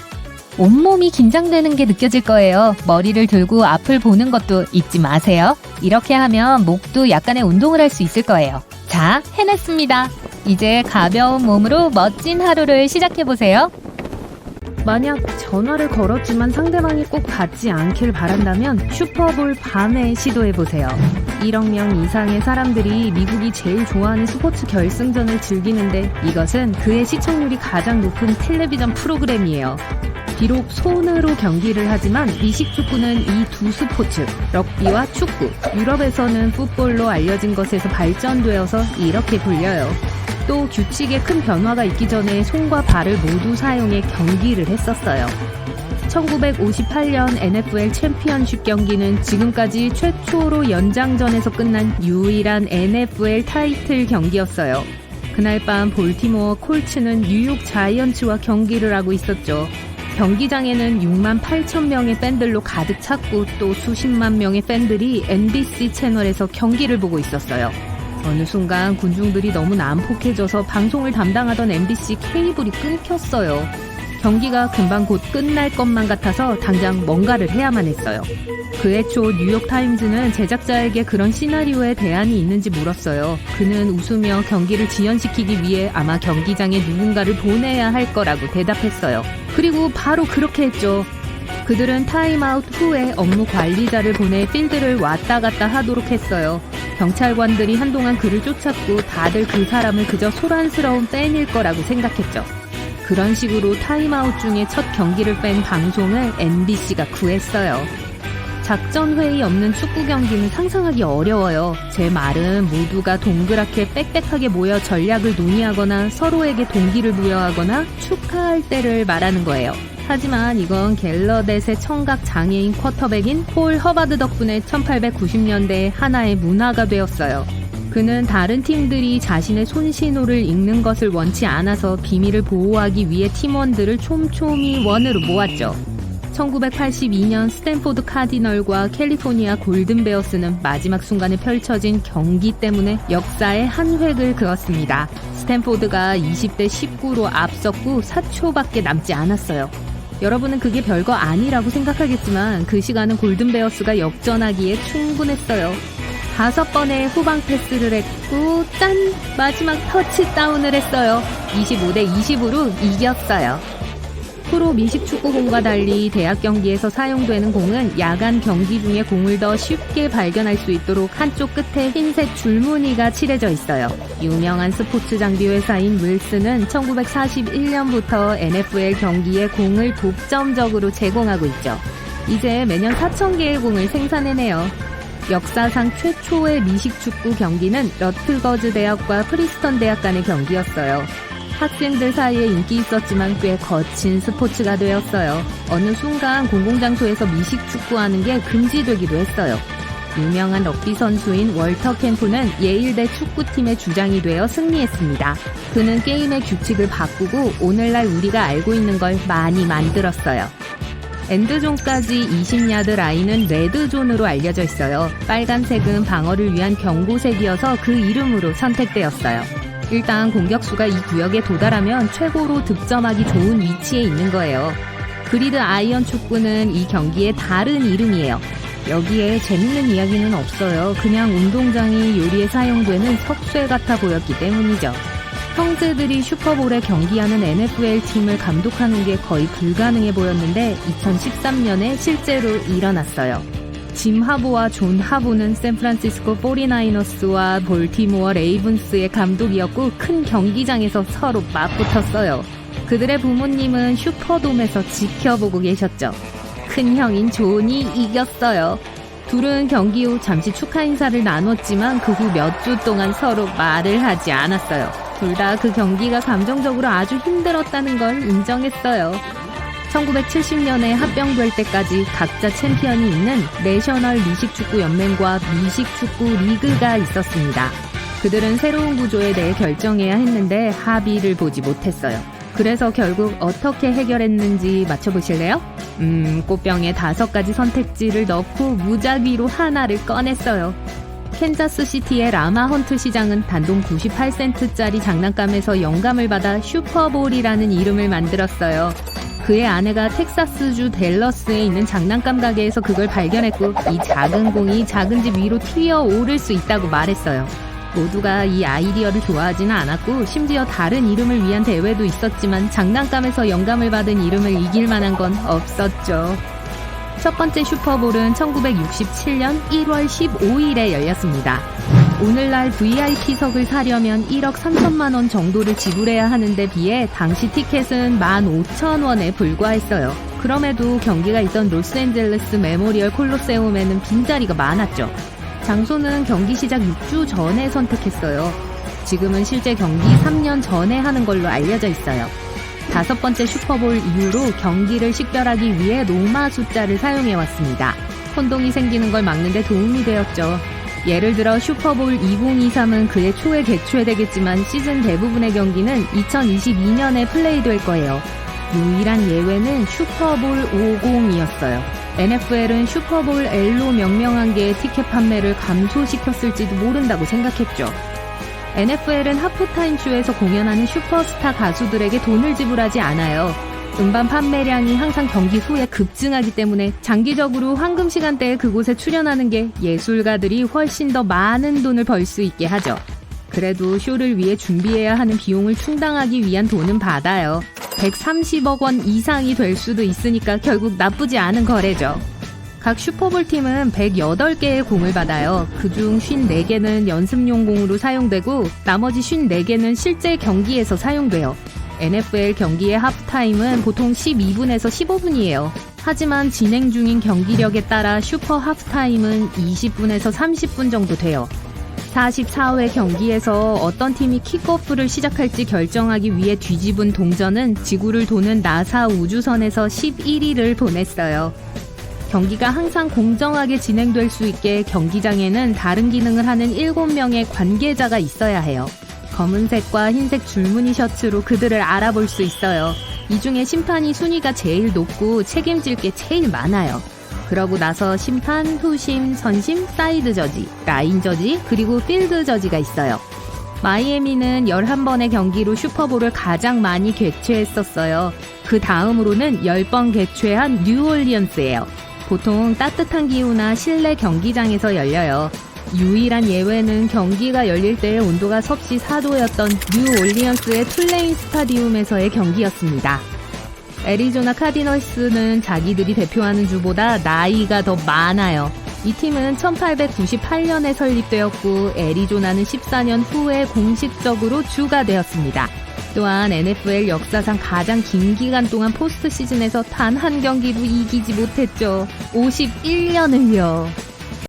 온몸이 긴장되는 게 느껴질 거예요. 머리를 들고 앞을 보는 것도 잊지 마세요. 이렇게 하면 목도 약간의 운동을 할 수 있을 거예요. 자, 해냈습니다. 이제 가벼운 몸으로 멋진 하루를 시작해보세요. 만약 전화를 걸었지만 상대방이 꼭 받지 않길 바란다면 슈퍼볼 밤에 시도해보세요. 1억 명 이상의 사람들이 미국이 제일 좋아하는 스포츠 결승전을 즐기는데 이것은 그의 시청률이 가장 높은 텔레비전 프로그램이에요. 비록 손으로 경기를 하지만 미식축구는 이 두 스포츠, 럭비와 축구, 유럽에서는 풋볼로 알려진 것에서 발전되어서 이렇게 불려요. 또 규칙에 큰 변화가 있기 전에 손과 발을 모두 사용해 경기를 했었어요. 1958년 NFL 챔피언십 경기는 지금까지 최초로 연장전에서 끝난 유일한 NFL 타이틀 경기였어요. 그날 밤 볼티모어 콜츠는 뉴욕 자이언츠와 경기를 하고 있었죠. 경기장에는 6만 8천 명의 팬들로 가득 찼고 또 수십만 명의 팬들이 NBC 채널에서 경기를 보고 있었어요. 어느 순간 군중들이 너무 난폭해져서 방송을 담당하던 MBC 케이블이 끊겼어요. 경기가 금방 곧 끝날 것만 같아서 당장 뭔가를 해야만 했어요. 그해 초 뉴욕타임즈는 제작자에게 그런 시나리오에 대안이 있는지 물었어요. 그는 웃으며 경기를 지연시키기 위해 아마 경기장에 누군가를 보내야 할 거라고 대답했어요. 그리고 바로 그렇게 했죠. 그들은 타임아웃 후에 업무 관리자를 보내 필드를 왔다 갔다 하도록 했어요. 경찰관들이 한동안 그를 쫓았고 다들 그 사람을 그저 소란스러운 팬일 거라고 생각했죠. 그런 식으로 타임아웃 중에 첫 경기를 뺀 방송을 NBC가 구했어요. 작전 회의 없는 축구 경기는 상상하기 어려워요. 제 말은 모두가 동그랗게 빽빽하게 모여 전략을 논의하거나 서로에게 동기를 부여하거나 축하할 때를 말하는 거예요. 하지만 이건 갤러댓의 청각 장애인 쿼터백인 폴 허바드 덕분에 1890년대의 하나의 문화가 되었어요. 그는 다른 팀들이 자신의 손신호를 읽는 것을 원치 않아서 비밀을 보호하기 위해 팀원들을 촘촘히 원으로 모았죠. 1982년 스탠포드 카디널과 캘리포니아 골든베어스는 마지막 순간에 펼쳐진 경기 때문에 역사의 한 획을 그었습니다. 스탠포드가 20대 19로 앞섰고 4초밖에 남지 않았어요. 여러분은 그게 별거 아니라고 생각하겠지만 그 시간은 골든베어스가 역전하기에 충분했어요. 5번의 후방 패스를 했고 짠! 마지막 터치다운을 했어요. 25대 20으로 이겼어요. 프로 미식축구공과 달리 대학 경기에서 사용되는 공은 야간 경기 중에 공을 더 쉽게 발견할 수 있도록 한쪽 끝에 흰색 줄무늬가 칠해져 있어요. 유명한 스포츠 장비 회사인 윌슨은 1941년부터 NFL 경기에 공을 독점적으로 제공하고 있죠. 이제 매년 4,000개의 공을 생산해내요. 역사상 최초의 미식축구 경기는 러트거즈 대학과 프리스턴 대학 간의 경기였어요. 학생들 사이에 인기 있었지만 꽤 거친 스포츠가 되었어요. 어느 순간 공공장소에서 미식축구하는 게 금지되기도 했어요. 유명한 럭비 선수인 월터 캠프는 예일대 축구팀의 주장이 되어 승리했습니다. 그는 게임의 규칙을 바꾸고 오늘날 우리가 알고 있는 걸 많이 만들었어요. 엔드존까지 20야드 라인은 레드존으로 알려져 있어요. 빨간색은 방어를 위한 경고색이어서 그 이름으로 선택되었어요. 일단 공격수가 이 구역에 도달하면 최고로 득점하기 좋은 위치에 있는 거예요. 그리드 아이언 축구는 이 경기의 다른 이름이에요. 여기에 재밌는 이야기는 없어요. 그냥 운동장이 요리에 사용되는 석쇠 같아 보였기 때문이죠. 형제들이 슈퍼볼에 경기하는 NFL 팀을 감독하는 게 거의 불가능해 보였는데 2013년에 실제로 일어났어요. 짐 하보와 존 하보는 샌프란시스코 49너스와 볼티모어 레이븐스의 감독이었고 큰 경기장에서 서로 맞붙었어요. 그들의 부모님은 슈퍼돔에서 지켜보고 계셨죠. 큰 형인 존이 이겼어요. 둘은 경기 후 잠시 축하 인사를 나눴지만 그 후 몇 주 동안 서로 말을 하지 않았어요. 둘 다 그 경기가 감정적으로 아주 힘들었다는 걸 인정했어요. 1970년에 합병될 때까지 각자 챔피언이 있는 내셔널 미식축구 연맹과 미식축구 리그가 있었습니다. 그들은 새로운 구조에 대해 결정해야 했는데 합의를 보지 못했어요. 그래서 결국 어떻게 해결했는지 맞춰보실래요? 꽃병에 5가지 선택지를 넣고 무작위로 하나를 꺼냈어요. 캔자스시티의 라마 헌트 시장은 단돈 98센트짜리 장난감에서 영감을 받아 슈퍼볼이라는 이름을 만들었어요. 그의 아내가 텍사스주 댈러스에 있는 장난감 가게에서 그걸 발견했고 이 작은 공이 작은 집 위로 튀어 오를 수 있다고 말했어요. 모두가 이 아이디어를 좋아하지는 않았고 심지어 다른 이름을 위한 대회도 있었지만 장난감에서 영감을 받은 이름을 이길 만한 건 없었죠. 첫 번째 슈퍼볼은 1967년 1월 15일에 열렸습니다. 오늘날 VIP석을 사려면 1억 3천만 원 정도를 지불해야 하는데 비해 당시 티켓은 15,000원에 불과했어요. 그럼에도 경기가 있던 로스앤젤레스 메모리얼 콜로세움에는 빈자리가 많았죠. 장소는 경기 시작 6주 전에 선택했어요. 지금은 실제 경기 3년 전에 하는 걸로 알려져 있어요. 5번째 슈퍼볼 이후로 경기를 식별하기 위해 로마 숫자를 사용해왔습니다. 혼동이 생기는 걸 막는 데 도움이 되었죠. 예를 들어 슈퍼볼 2023은 그해 초에 개최되겠지만 시즌 대부분의 경기는 2022년에 플레이될 거예요. 유일한 예외는 슈퍼볼 50이었어요. NFL은 슈퍼볼 L로 명명한 게 티켓 판매를 감소시켰을지도 모른다고 생각했죠. NFL은 하프타임 쇼에서 공연하는 슈퍼스타 가수들에게 돈을 지불하지 않아요. 음반 판매량이 항상 경기 후에 급증하기 때문에 장기적으로 황금 시간대에 그곳에 출연하는 게 예술가들이 훨씬 더 많은 돈을 벌 수 있게 하죠. 그래도 쇼를 위해 준비해야 하는 비용을 충당하기 위한 돈은 받아요. 130억 원 이상이 될 수도 있으니까 결국 나쁘지 않은 거래죠. 각 슈퍼볼 팀은 108개의 공을 받아요. 그중 54개는 연습용 공으로 사용되고 나머지 54개는 실제 경기에서 사용돼요. NFL 경기의 하프타임은 보통 12분에서 15분이에요. 하지만 진행 중인 경기력에 따라 슈퍼 하프타임은 20분에서 30분 정도 돼요. 44회 경기에서 어떤 팀이 킥오프를 시작할지 결정하기 위해 뒤집은 동전은 지구를 도는 나사 우주선에서 11일을 보냈어요. 경기가 항상 공정하게 진행될 수 있게 경기장에는 다른 기능을 하는 7명의 관계자가 있어야 해요. 검은색과 흰색 줄무늬 셔츠로 그들을 알아볼 수 있어요. 이 중에 심판이 순위가 제일 높고 책임질 게 제일 많아요. 그러고 나서 심판, 후심, 선심, 사이드 저지, 라인 저지, 그리고 필드 저지가 있어요. 마이애미는 11번의 경기로 슈퍼볼을 가장 많이 개최했었어요. 그 다음으로는 10번 개최한 뉴올리언스예요. 보통 따뜻한 기후나 실내 경기장에서 열려요. 유일한 예외는 경기가 열릴 때의 온도가 섭씨 4도였던 뉴올리언스의 툴레인 스타디움에서의 경기였습니다. 애리조나 카디널스는 자기들이 대표하는 주보다 나이가 더 많아요. 이 팀은 1898년에 설립되었고 애리조나는 14년 후에 공식적으로 주가 되었습니다. 또한 NFL 역사상 가장 긴 기간 동안 포스트 시즌에서 단 한 경기도 이기지 못했죠. 51년을요.